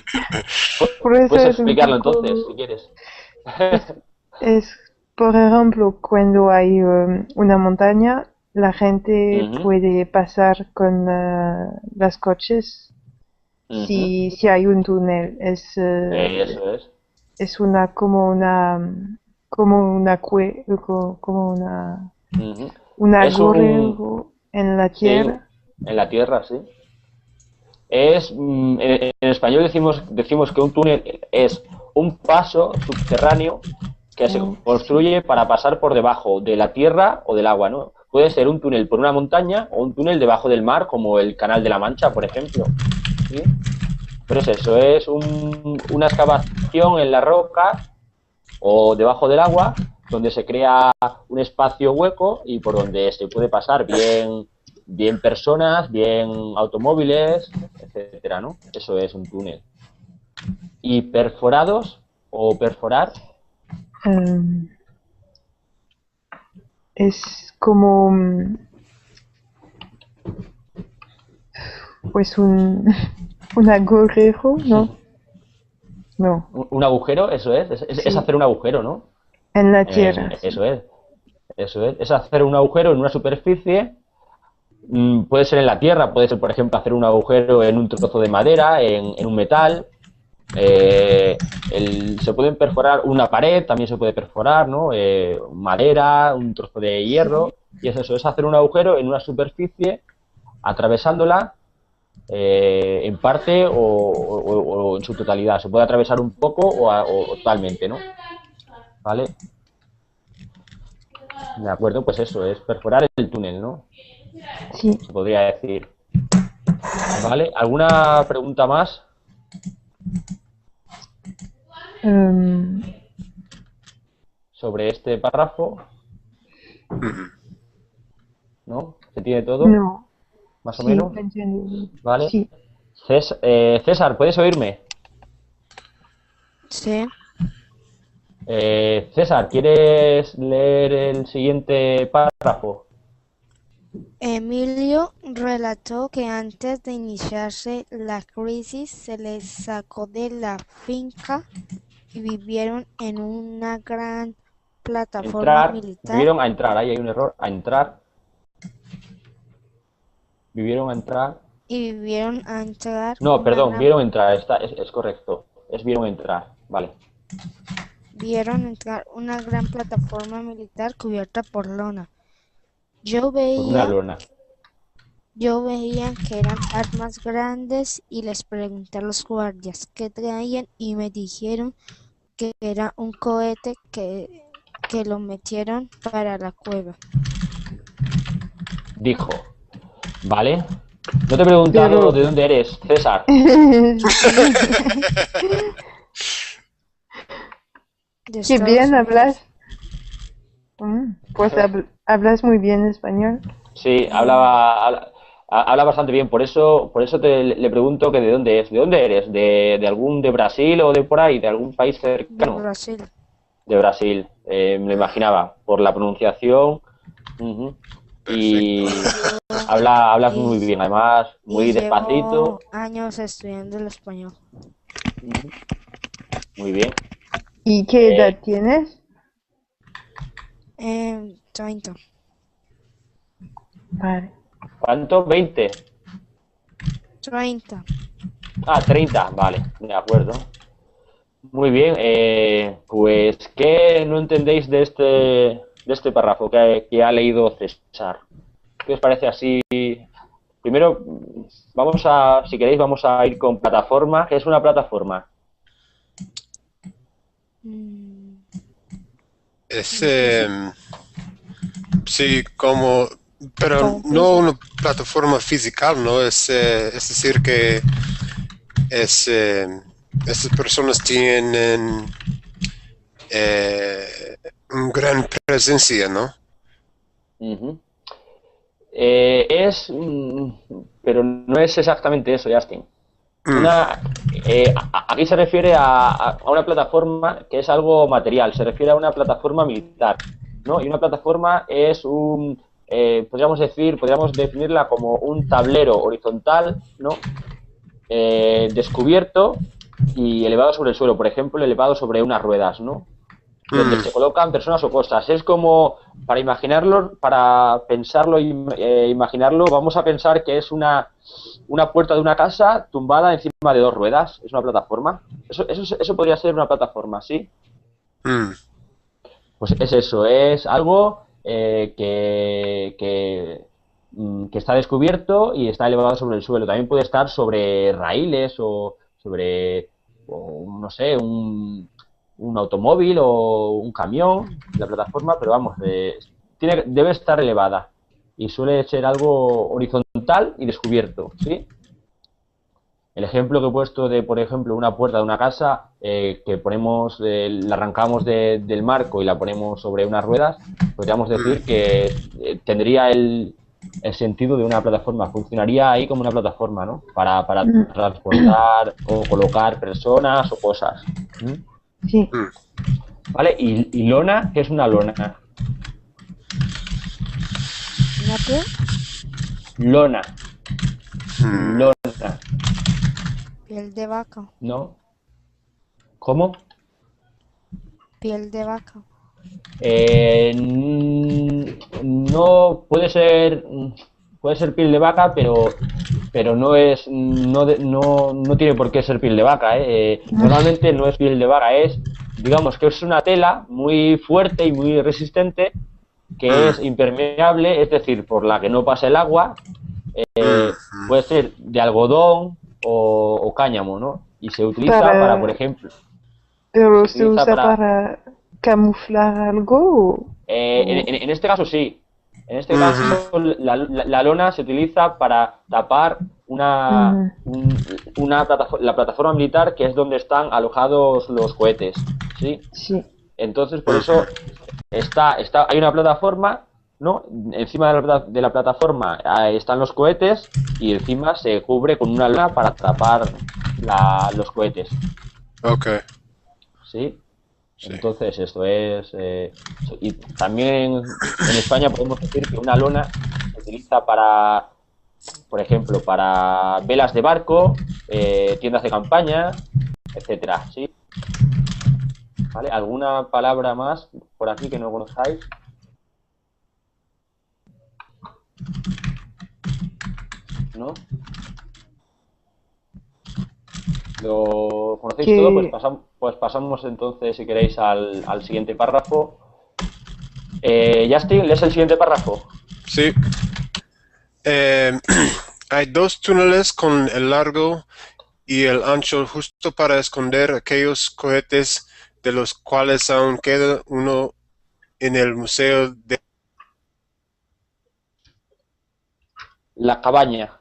Puedes explicarlo entonces, si quieres. Por ejemplo, cuando hay una montaña, la gente puede pasar con los coches si hay un túnel. Eso es. Es un agujero en la tierra. Sí, en la tierra, sí. En español decimos que un túnel es un paso subterráneo que se construye para pasar por debajo de la tierra o del agua, ¿no? Puede ser un túnel por una montaña o un túnel debajo del mar, como el Canal de la Mancha, por ejemplo. ¿Sí? Pero es eso, es una excavación en la roca o debajo del agua, donde se crea un espacio hueco y por donde se puede pasar bien personas, bien automóviles, etcétera, ¿no? Eso es un túnel. ¿Y perforados o perforar? Es como pues un agujero, ¿no? No. ¿Un agujero? Eso es Sí. hacer un agujero, ¿no? En la tierra. Eso es. Eso es hacer un agujero en una superficie. Puede ser en la tierra, puede ser, por ejemplo, hacer un agujero en un trozo de madera, en un metal. Se pueden perforar una pared, también se puede perforar, ¿no? Madera, un trozo de hierro. Y es eso, es hacer un agujero en una superficie, atravesándola en parte o en su totalidad. Se puede atravesar un poco o totalmente, ¿no? ¿Vale? De acuerdo, pues eso, es perforar el túnel, ¿no? Sí. Se podría decir. ¿Vale? ¿Alguna pregunta más? Sobre este párrafo. ¿No? ¿Se tiene todo? No. ¿Más o Sí, menos? entiendo. ¿Vale? Sí. César, ¿puedes oírme? Sí. César, ¿quieres leer el siguiente párrafo? Emilio relató que antes de iniciarse la crisis se les sacó de la finca y vivieron en una gran plataforma militar. Vivieron a entrar, ahí hay un error, a entrar. Vivieron a entrar. Y vivieron a entrar. No, perdón, vieron entrar, es correcto. Es vieron entrar, vale. Vieron entrar una gran plataforma militar cubierta por lona. Yo Por una veía lona. que eran armas grandes y les pregunté a los guardias qué traían y me dijeron que era un cohete que lo metieron para la cueva. Dijo, ¿vale? No te he preguntado Pero- de dónde eres, César. De Qué Estados bien Unidos. hablas. Pues hablas muy bien español. Sí, habla bastante bien, por eso le pregunto que de dónde es. ¿De dónde eres? ¿De Brasil o de por ahí? ¿De algún país De cercano? Brasil. De Brasil, me lo imaginaba, por la pronunciación. Ujú. Y hablas muy bien, además, muy Y despacito. llevo años estudiando el español. Muy bien. ¿Y qué edad tienes? 30. Vale. ¿Cuánto? ¿20? 30. Ah, 30, vale, de acuerdo. Muy bien, pues, ¿qué no entendéis de este párrafo que ha leído César? ¿Qué os parece así? Primero, si queréis, vamos a ir con plataforma. ¿Qué es una plataforma? Sí, como, pero no una plataforma física, ¿no? Es decir que estas personas tienen una gran presencia, ¿no? Ujú. Pero no es exactamente eso, Justin. Aquí se refiere a una plataforma que es algo material, se refiere a una plataforma militar, ¿no? Y una plataforma es podríamos definirla como un tablero horizontal, ¿no? Descubierto y elevado sobre el suelo, por ejemplo, elevado sobre unas ruedas, ¿no? Donde se colocan personas o cosas. Es como, para imaginarlo, para pensarlo e imaginarlo, vamos a pensar que es una puerta de una casa tumbada encima de dos ruedas. Es una plataforma. Eso podría ser una plataforma, ¿sí? Pues es eso, es algo que está descubierto y está elevado sobre el suelo. También puede estar sobre raíles o sobre, no sé, un automóvil o un camión, la plataforma, pero vamos, debe estar elevada y suele ser algo horizontal y descubierto, ¿sí? El ejemplo que he puesto de, por ejemplo, una puerta de una casa que ponemos, la arrancamos del marco y la ponemos sobre unas ruedas, podríamos decir que tendría el sentido de una plataforma, funcionaría ahí como una plataforma, ¿no? Para transportar o colocar personas o cosas. Sí. ¿Vale? ¿Y lona? ¿Qué es una lona? ¿Una qué? Lona. Lona. Piel de vaca. ¿No? ¿Cómo? Piel de vaca. No puede ser piel de vaca, pero no es, no tiene por qué ser piel de vaca, ¿eh? Normalmente no es piel de vaca, digamos que es una tela muy fuerte y muy resistente, que es impermeable, es decir, por la que no pasa el agua, puede ser de algodón o cáñamo, ¿no? Y se utiliza para, por ejemplo, ¿Pero se se utiliza usa para camuflar algo en este caso sí. En este caso la lona se utiliza para tapar la plataforma militar, que es donde están alojados los cohetes, ¿sí? Sí. Entonces por eso hay una plataforma, ¿no? Encima de la plataforma están los cohetes y encima se cubre con una lona para tapar los cohetes. Ok. ¿Sí? Sí. Entonces esto es... y también en España podemos decir que una lona se utiliza para, por ejemplo, para velas de barco, tiendas de campaña, etcétera, ¿sí? ¿Vale? ¿Alguna palabra más por aquí que no conozcáis? ¿No? ¿Lo conocéis todo? Pues pasamos entonces, si queréis, al siguiente párrafo. Justin, ¿lees el siguiente párrafo? Sí. Hay dos túneles con el largo y el ancho justo para esconder aquellos cohetes, de los cuales aún queda uno en el museo de... La cabaña.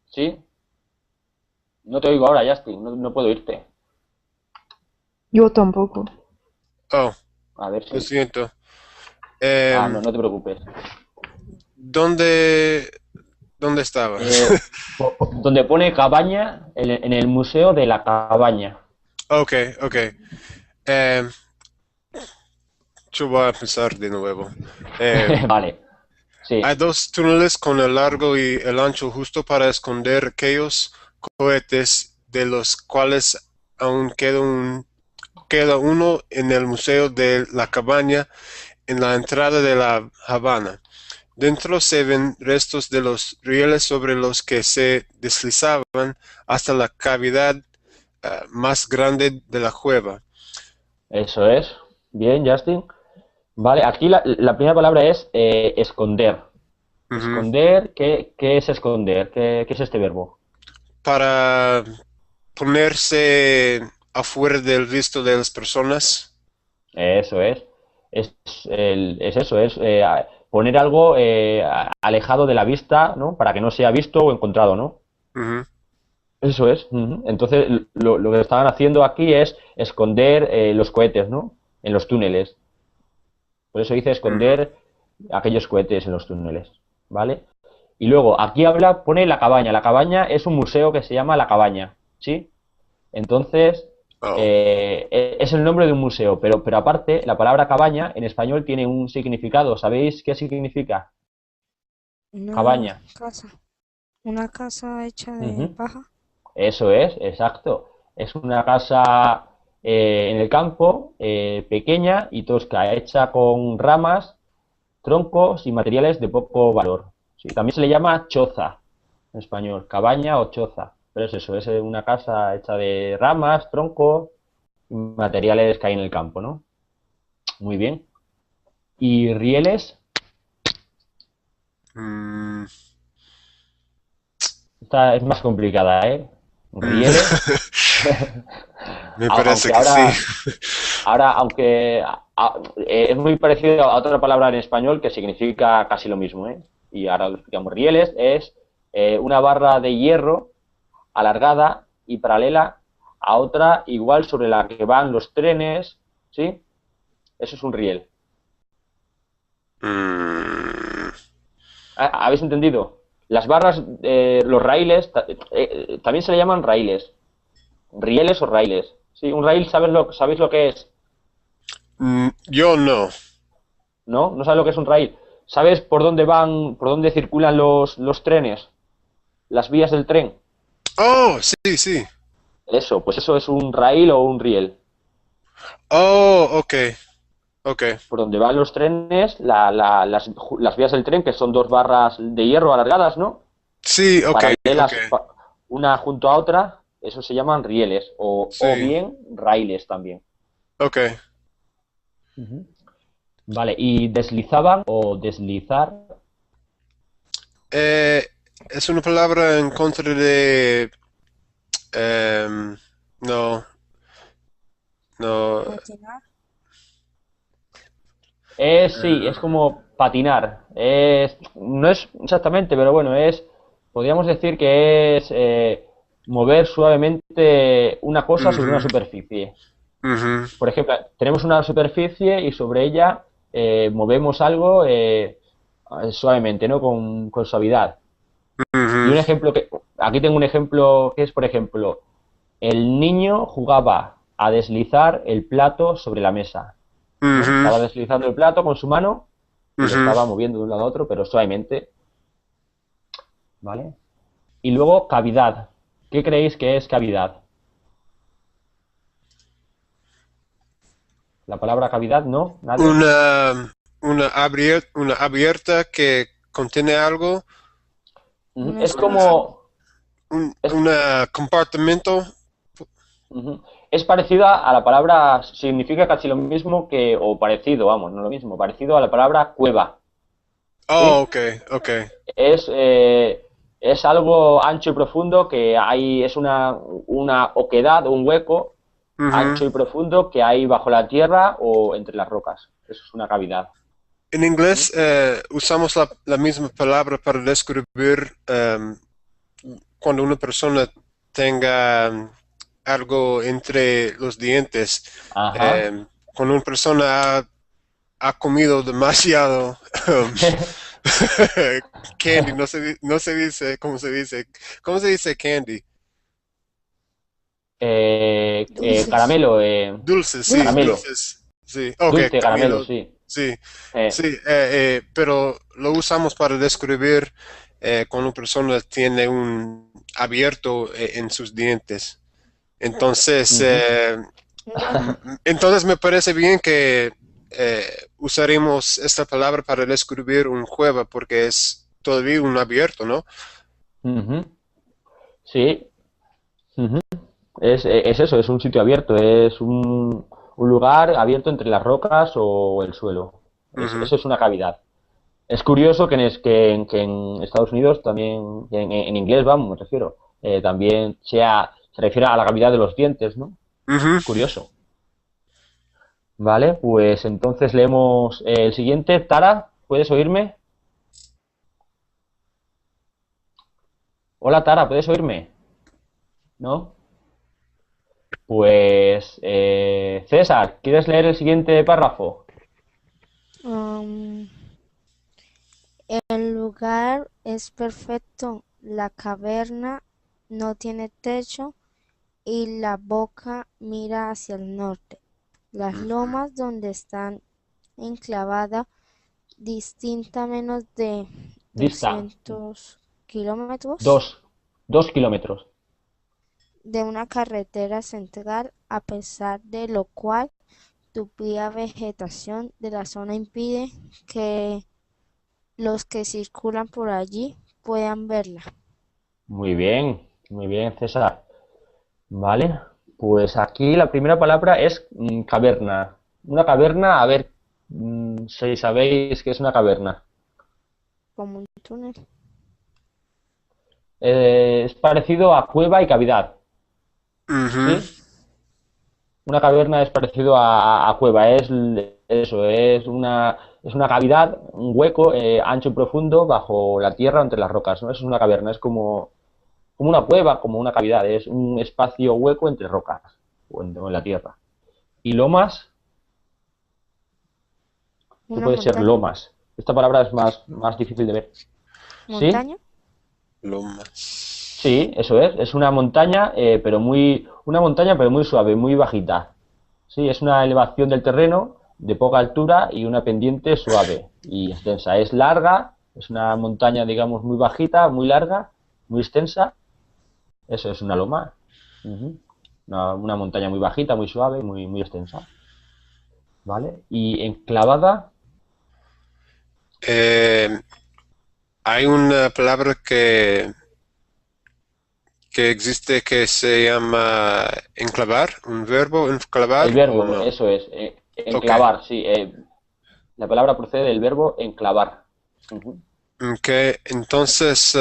¿Sí? No te oigo ahora, Justin, no puedo irte. Yo tampoco. Oh, A ver lo si... siento. no te preocupes. ¿Dónde estaba? Donde pone cabaña, en el Museo de la Cabaña. Ok. Yo voy a empezar de nuevo. Vale, sí. Hay dos túneles con el largo y el ancho justo para esconder aquellos cohetes, de los cuales aún queda uno en el Museo de la Cabaña, en la entrada de La Habana. Dentro se ven restos de los rieles sobre los que se deslizaban hasta la cavidad más grande de la cueva. Eso es. Bien, Justin. Vale, aquí la primera palabra es esconder. Esconder, ¿qué es esconder? ¿Qué es este verbo? Para ponerse afuera del visto de las personas. Eso es. Es eso, es poner algo alejado de la vista, ¿no? Para que no sea visto o encontrado, ¿no? Eso es. Entonces, lo que estaban haciendo aquí es esconder los cohetes, ¿no? En los túneles. Por eso dice esconder aquellos cohetes en los túneles, ¿vale? Y luego, aquí pone la cabaña. La cabaña es un museo que se llama La Cabaña, ¿sí? Entonces, es el nombre de un museo, pero aparte, la palabra cabaña en español tiene un significado. ¿Sabéis qué significa? Cabaña. Una casa hecha de paja. Eso es, exacto. Es una casa en el campo, pequeña y tosca, hecha con ramas, troncos y materiales de poco valor. Sí, también se le llama choza en español, cabaña o choza. Pero es eso, es una casa hecha de ramas, troncos y materiales que hay en el campo, ¿no? Muy bien. ¿Y rieles? Esta es más complicada, ¿eh? Rieles. Me parece aunque que ahora, sí. aunque es muy parecido a otra palabra en español que significa casi lo mismo, ¿eh? Y ahora lo explicamos. Rieles es una barra de hierro alargada y paralela a otra igual sobre la que van los trenes, ¿sí? Eso es un riel. ¿Habéis entendido? Las barras, los raíles, también se le llaman raíles. Rieles o raíles. Sí, un raíl, ¿sabéis lo que es? Yo no. ¿No? ¿No sabes lo que es un raíl? ¿Sabes por dónde circulan los trenes? Las vías del tren. Oh, sí, sí. Eso, pues eso es un rail o un riel. Oh, ok, ok. Por donde van los trenes, las vías del tren, que son dos barras de hierro alargadas, ¿no? Sí, ok, Paralelas, ok. una junto a otra, eso se llaman rieles, o Sí, bien raíles también. ok. Ujú. Vale, y deslizaban o deslizar. Eh, es una palabra en contra de... em, no, no. Patinar. Sí, es como patinar. No es exactamente, pero bueno, podríamos decir que es mover suavemente una cosa sobre una Ujú, superficie. ujú, Por ejemplo, tenemos una superficie y sobre ella movemos algo suavemente, ¿no? Con suavidad. Y ujú, un ejemplo aquí tengo un ejemplo que es, por ejemplo, el niño jugaba a deslizar el plato sobre la mesa, ¿no? ujú, Estaba deslizando el plato con su mano y lo ujú. estaba moviendo de un lado a otro, pero suavemente, ¿vale? Y luego cavidad. ¿Qué creéis que es cavidad? La palabra cavidad, ¿no? ¿Nadie? Una abierta que contiene algo, Ujú. Un Es espacio. como, es, un compartimento. ujú. Es parecida a la palabra, significa casi lo mismo que, o parecido, vamos, no lo mismo, parecido a la palabra cueva, Oh, ¿sí? ok, ok. Es, eh, es algo ancho y profundo que es una oquedad, un hueco Ujú. ancho y profundo que hay bajo la tierra o entre las rocas. Eso es una cavidad. En ¿Mm? inglés usamos la misma palabra para describir cuando una persona tenga algo entre los dientes. Ajá. Em, Cuando una persona ha comido demasiado candy, no se dice, ¿cómo se dice? ¿Cómo se dice candy? Dulces. Caramelo, Dulces, sí, caramelo, Dulces. dulces, sí. Ok, dulce caramelo, comido, sí. sí, Eh, sí, pero lo usamos para describir cuando una persona tiene un abierto en sus dientes. Entonces, ujú, entonces me parece bien que usaremos esta palabra para describir un cueva porque es todavía un abierto, ¿no? ujú, sí. Ujú. Es eso, es un sitio abierto, es un lugar abierto entre las rocas o el suelo. Ujú, Eso es una cavidad. Es curioso que en Estados Unidos también, en inglés, vamos, me refiero, también se refiere a la cavidad de los dientes, ¿no? ujú. Es curioso. Vale, pues entonces leemos el siguiente. Tara, ¿puedes oírme? Hola Tara, ¿puedes oírme? ¿No? Pues César, ¿quieres leer el siguiente párrafo? Um, el lugar es perfecto. La caverna no tiene techo y la boca mira hacia el norte. Las lomas donde están enclavadas distinta menos de Dista 200 kilómetros dos, 2 kilómetros. de una carretera central, a pesar de lo cual tupida vegetación de la zona impide que los que circulan por allí puedan verla. Muy bien, César. Vale, pues aquí la primera palabra es caverna. Una caverna, a ver si sabéis qué es una caverna. Como un túnel. Es parecido a cueva y cavidad, Ujú. ¿sí? Una caverna es parecido a cueva, eso, es una cavidad, un hueco ancho y profundo bajo la tierra entre las rocas, ¿no? Eso es una caverna, es como una cueva, como una cavidad, es un espacio hueco entre rocas o en la tierra. Y lomas, ¿qué Una puede ser montaña. lomas? Esta palabra es más difícil de ver. ¿Sí? Montaña. Sí, Lomas. eso es una montaña, una montaña pero muy suave, muy bajita. Sí, es una elevación del terreno de poca altura y una pendiente suave y extensa. Es larga, es una montaña, digamos, muy bajita, muy larga, muy extensa. Eso es una loma. Ujú. Una montaña muy bajita, muy suave, muy extensa. ¿Vale? Y enclavada, Eh, hay una palabra que existe que se llama enclavar, un verbo enclavar el o verbo, no. eso es, Ok, enclavar, sí. La palabra procede del verbo enclavar. Ujú. ok, entonces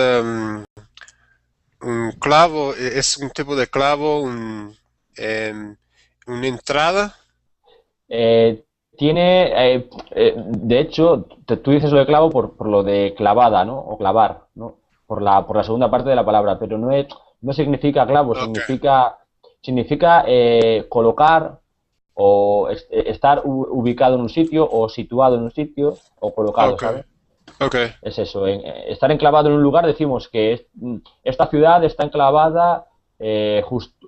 un clavo es un tipo de clavo, una entrada. Eh, de hecho, tú dices lo de clavo por lo de clavada, ¿no? O clavar, ¿no? Por la segunda parte de la palabra, pero no significa clavo, Ok, significa colocar o estar ubicado en un sitio o situado en un sitio o colocado, ok, ¿sabes? ok, Es eso, estar enclavado en un lugar decimos que esta ciudad está enclavada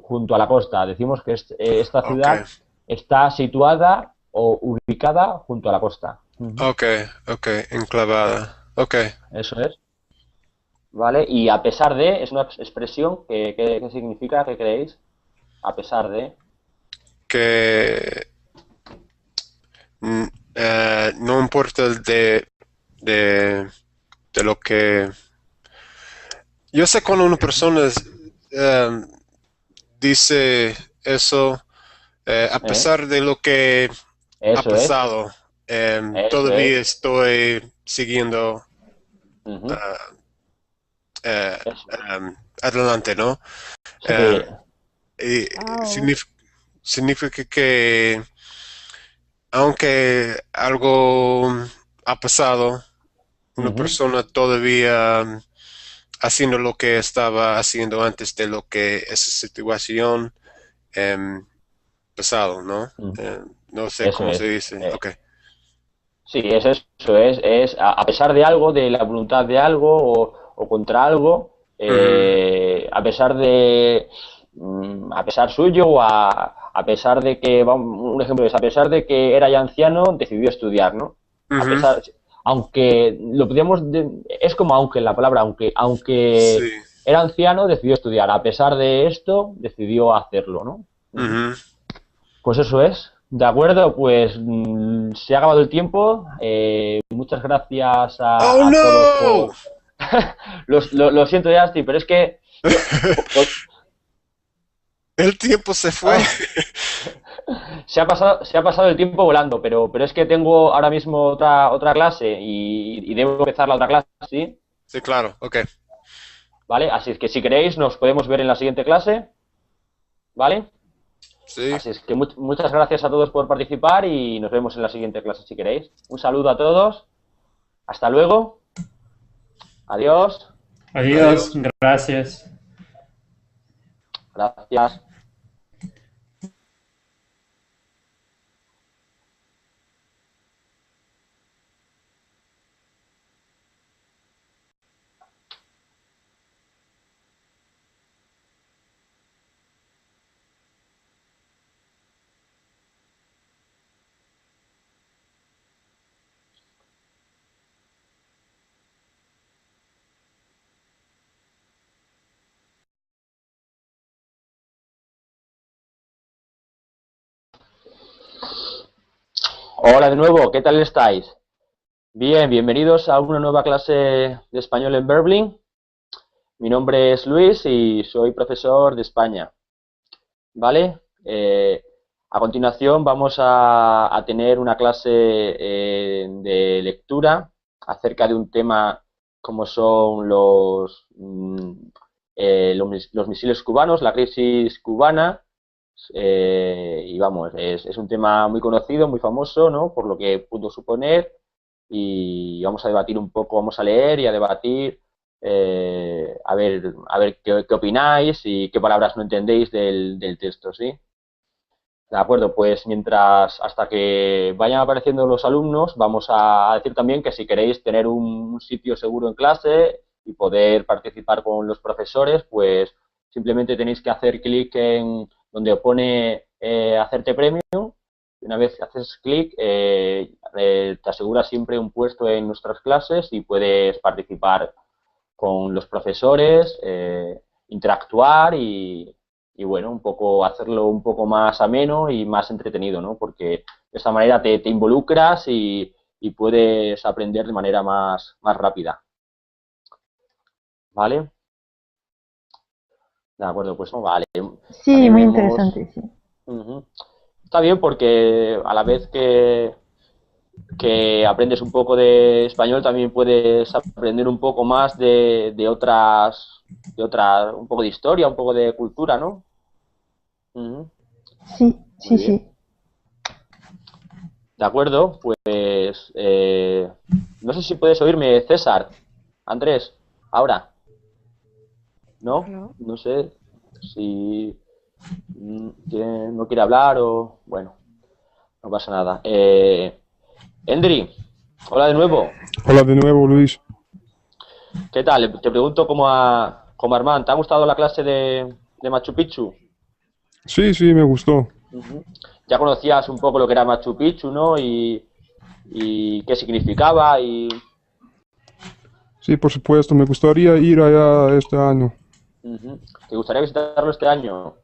junto a la costa. Decimos que esta ok, ciudad está situada o ubicada junto a la costa. Ujú. ok, ok, enclavada. Ok, Eso es, ¿vale? Y a pesar de, es una expresión que significa, ¿qué creéis? A pesar de, que mm, no importa de, de lo que... Yo sé cuando una persona eh, dice eso, a ¿eh? pesar de lo que ha Eso es, pasado, eso todavía es, estoy siguiendo ujú, ah, eh, eso es. adelante, ¿no? Sí, Y Wow. significa que aunque algo ha pasado, una ujú, persona todavía haciendo lo que estaba haciendo antes de lo que esa situación em, pasado, ¿no? ujú, No sé eso cómo se es. dice. Ok. Sí, es eso, es a pesar de algo, de la voluntad de algo o contra algo, Ujú, a pesar suyo o a pesar de que, un ejemplo es, a pesar de que era ya anciano, decidió estudiar, ¿no? A ujú, pesar, aunque lo podríamos, es como aunque la palabra, aunque sí. era anciano, decidió estudiar, a pesar de esto, decidió hacerlo, ¿no? Ujú. Ujú. Pues eso es. De acuerdo, pues se ha acabado el tiempo. Muchas gracias Oh a todos por... no! lo siento, Justin, pero es que yo... El tiempo se fue. ah, se ha pasado el tiempo volando, pero es que tengo ahora mismo otra clase y debo empezar la otra clase, ¿sí? Sí, claro. Ok. ¿Vale? Así es que si queréis nos podemos ver en la siguiente clase, ¿vale? Sí. Así es que muchas gracias a todos por participar y nos vemos en la siguiente clase si queréis. Un saludo a todos. Hasta luego. Adiós. Adiós, Adiós. gracias. Gracias. Hola de nuevo, ¿qué tal estáis? Bien, bienvenidos a una nueva clase de español en Berlín. Mi nombre es Luis y soy profesor de España, ¿vale? A continuación vamos a tener una clase de lectura acerca de un tema como son los misiles cubanos, la crisis cubana. Y vamos, es un tema muy conocido, muy famoso, ¿no? Por lo que pudo suponer. Y vamos a debatir un poco, vamos a leer y a debatir, a ver qué opináis y qué palabras no entendéis del texto, ¿sí? De acuerdo, pues hasta que vayan apareciendo los alumnos, vamos a decir también que si queréis tener un sitio seguro en clase y poder participar con los profesores, pues simplemente tenéis que hacer clic en donde pone hacerte premio Una vez haces clic, te asegura siempre un puesto en nuestras clases y puedes participar con los profesores, interactuar y bueno, un poco hacerlo un poco más ameno y más entretenido, ¿no? Porque de esa manera te involucras y puedes aprender de manera más rápida. ¿Vale? De acuerdo, pues no, vale. Sí, También muy vemos... interesante, sí. Está bien porque a la vez que aprendes un poco de español, también puedes aprender un poco más de un poco de historia, un poco de cultura, ¿no? Sí, sí, Muy bien. sí. De acuerdo, pues no sé si puedes oírme, César, Andrés, ahora. ¿No? No. No sé si no quiere hablar o... Bueno, no pasa nada. Endri, hola de nuevo. Hola de nuevo, Luis. ¿Qué tal? Te pregunto como a Armand, ¿te ha gustado la clase de Machu Picchu? Sí, sí, me gustó. Ya conocías un poco lo que era Machu Picchu, ¿no? Y qué significaba y... Sí, por supuesto, me gustaría ir allá este año. ¿Te gustaría visitarlo este año?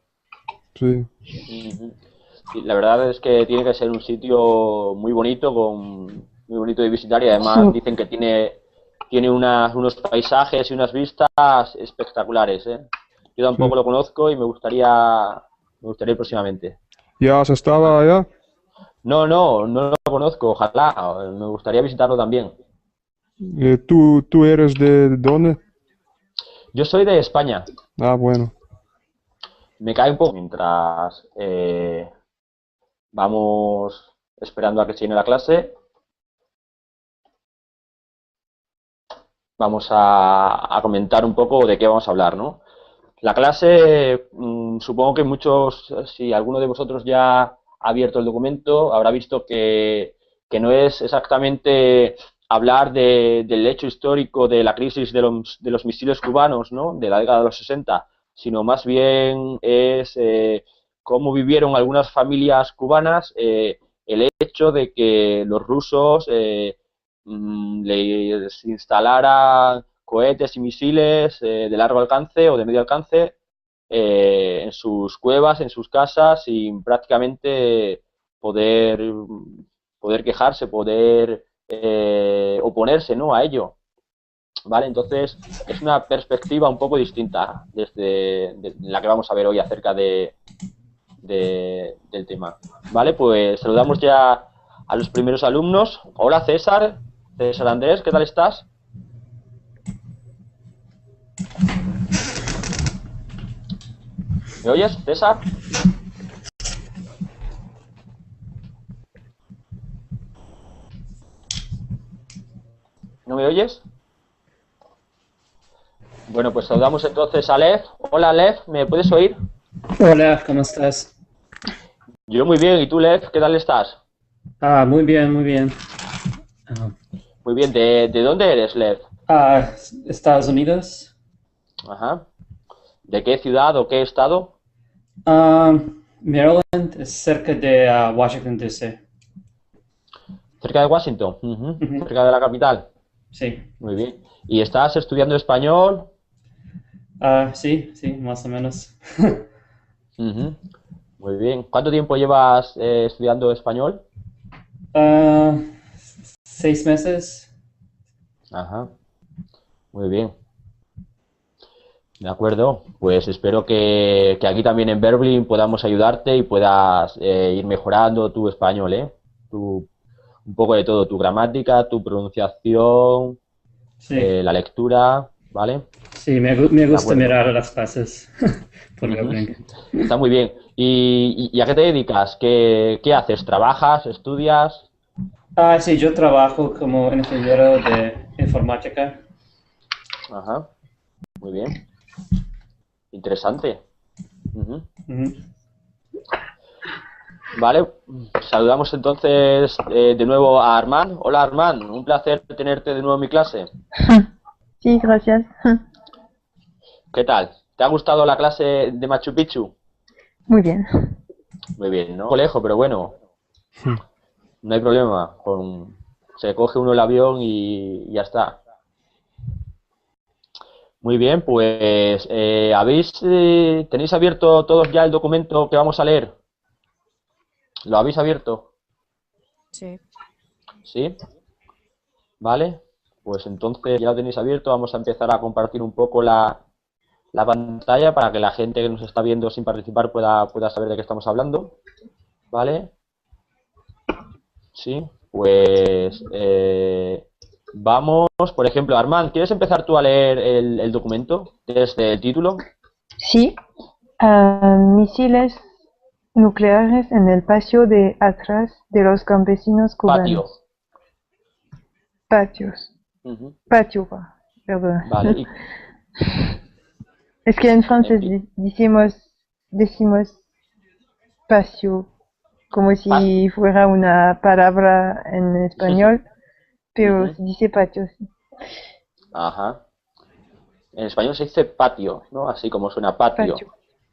Sí, Sí, la verdad es que tiene que ser un sitio muy bonito, muy bonito de visitar y además Sí. dicen que tiene unos paisajes y unas vistas espectaculares, ¿eh? Yo tampoco sí. lo conozco y me gustaría ir próximamente. ¿Ya has estado allá? No lo conozco, ojalá, me gustaría visitarlo también. ¿Tú eres de dónde? Yo soy de España, Ah, bueno. me cae un poco mientras vamos esperando a que se llene la clase. Vamos a comentar un poco de qué vamos a hablar, ¿no? La clase, supongo que muchos, si alguno de vosotros ya ha abierto el documento, habrá visto que no es exactamente hablar del hecho histórico de la crisis de los misiles cubanos, ¿no? De la década de los 60, sino más bien es cómo vivieron algunas familias cubanas el hecho de que los rusos les instalaran cohetes y misiles de largo alcance o de medio alcance en sus cuevas, en sus casas, sin prácticamente poder, poder quejarse, poder oponerse, ¿no?, a ello. ¿Vale? Entonces, es una perspectiva un poco distinta la que vamos a ver hoy acerca del tema. ¿Vale? Pues saludamos ya a los primeros alumnos. Hola, César Andrés, ¿qué tal estás? ¿Me oyes, César? ¿No me oyes? Bueno, pues saludamos entonces a Lev. Hola, Lev, ¿me puedes oír? Hola, ¿cómo estás? Yo muy bien, ¿y tú, Lev, qué tal estás? Muy bien, muy bien. Muy bien, ¿de dónde eres, Lev? Estados Unidos. Ajá. ¿De qué ciudad o qué estado? Maryland es cerca de Washington, D.C. Cerca de Washington, cerca de la capital. Sí. Muy bien. ¿Y estás estudiando español? Sí, más o menos. Muy bien. ¿Cuánto tiempo llevas estudiando español? 6 meses. Ajá. Muy bien. De acuerdo. Pues espero que aquí también en Berlín podamos ayudarte y puedas ir mejorando tu español, ¿eh? Un poco de todo, tu gramática, tu pronunciación, Sí, la lectura, ¿vale? sí, me De gusta acuerdo. mirar las clases por Berlín. Está muy bien. ¿Y a qué te dedicas? ¿Qué haces? ¿Trabajas? ¿Estudias? Sí, yo trabajo como ingeniero de informática. Ajá. Muy bien. Interesante. Ujú. Ujú. Vale, saludamos entonces de nuevo a Armand. Hola Armand, un placer tenerte de nuevo en mi clase. Sí, gracias. ¿Qué tal? ¿Te ha gustado la clase de Machu Picchu? Muy bien. Muy bien, ¿no? Colegio, pero bueno. No hay problema. Se coge uno el avión y ya está. Muy bien, pues ¿tenéis abierto todos ya el documento que vamos a leer? ¿Lo habéis abierto? Sí. ¿Sí? ¿Vale? Pues entonces ya lo tenéis abierto, vamos a empezar a compartir un poco la pantalla para que la gente que nos está viendo sin participar pueda saber de qué estamos hablando. ¿Vale? Sí, pues vamos, por ejemplo, Armand, ¿quieres empezar tú a leer el documento desde el título? Sí, misiles nucleares en el patio de atrás de los campesinos cubanos. Patios. Patio, perdón. Vale. Es que en francés decimos patio, como si fuera una palabra en español, pero se dice patio. Sí. Ajá. En español se dice patio, ¿no? Así como suena patio.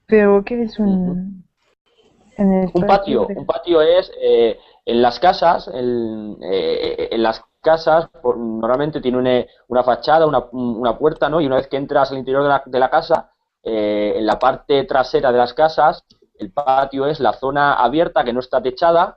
Pero ¿qué es un patio? Un patio es en las casas, normalmente tiene una fachada, una puerta, ¿no? Y una vez que entras al interior de la casa, en la parte trasera de las casas, el patio es la zona abierta que no está techada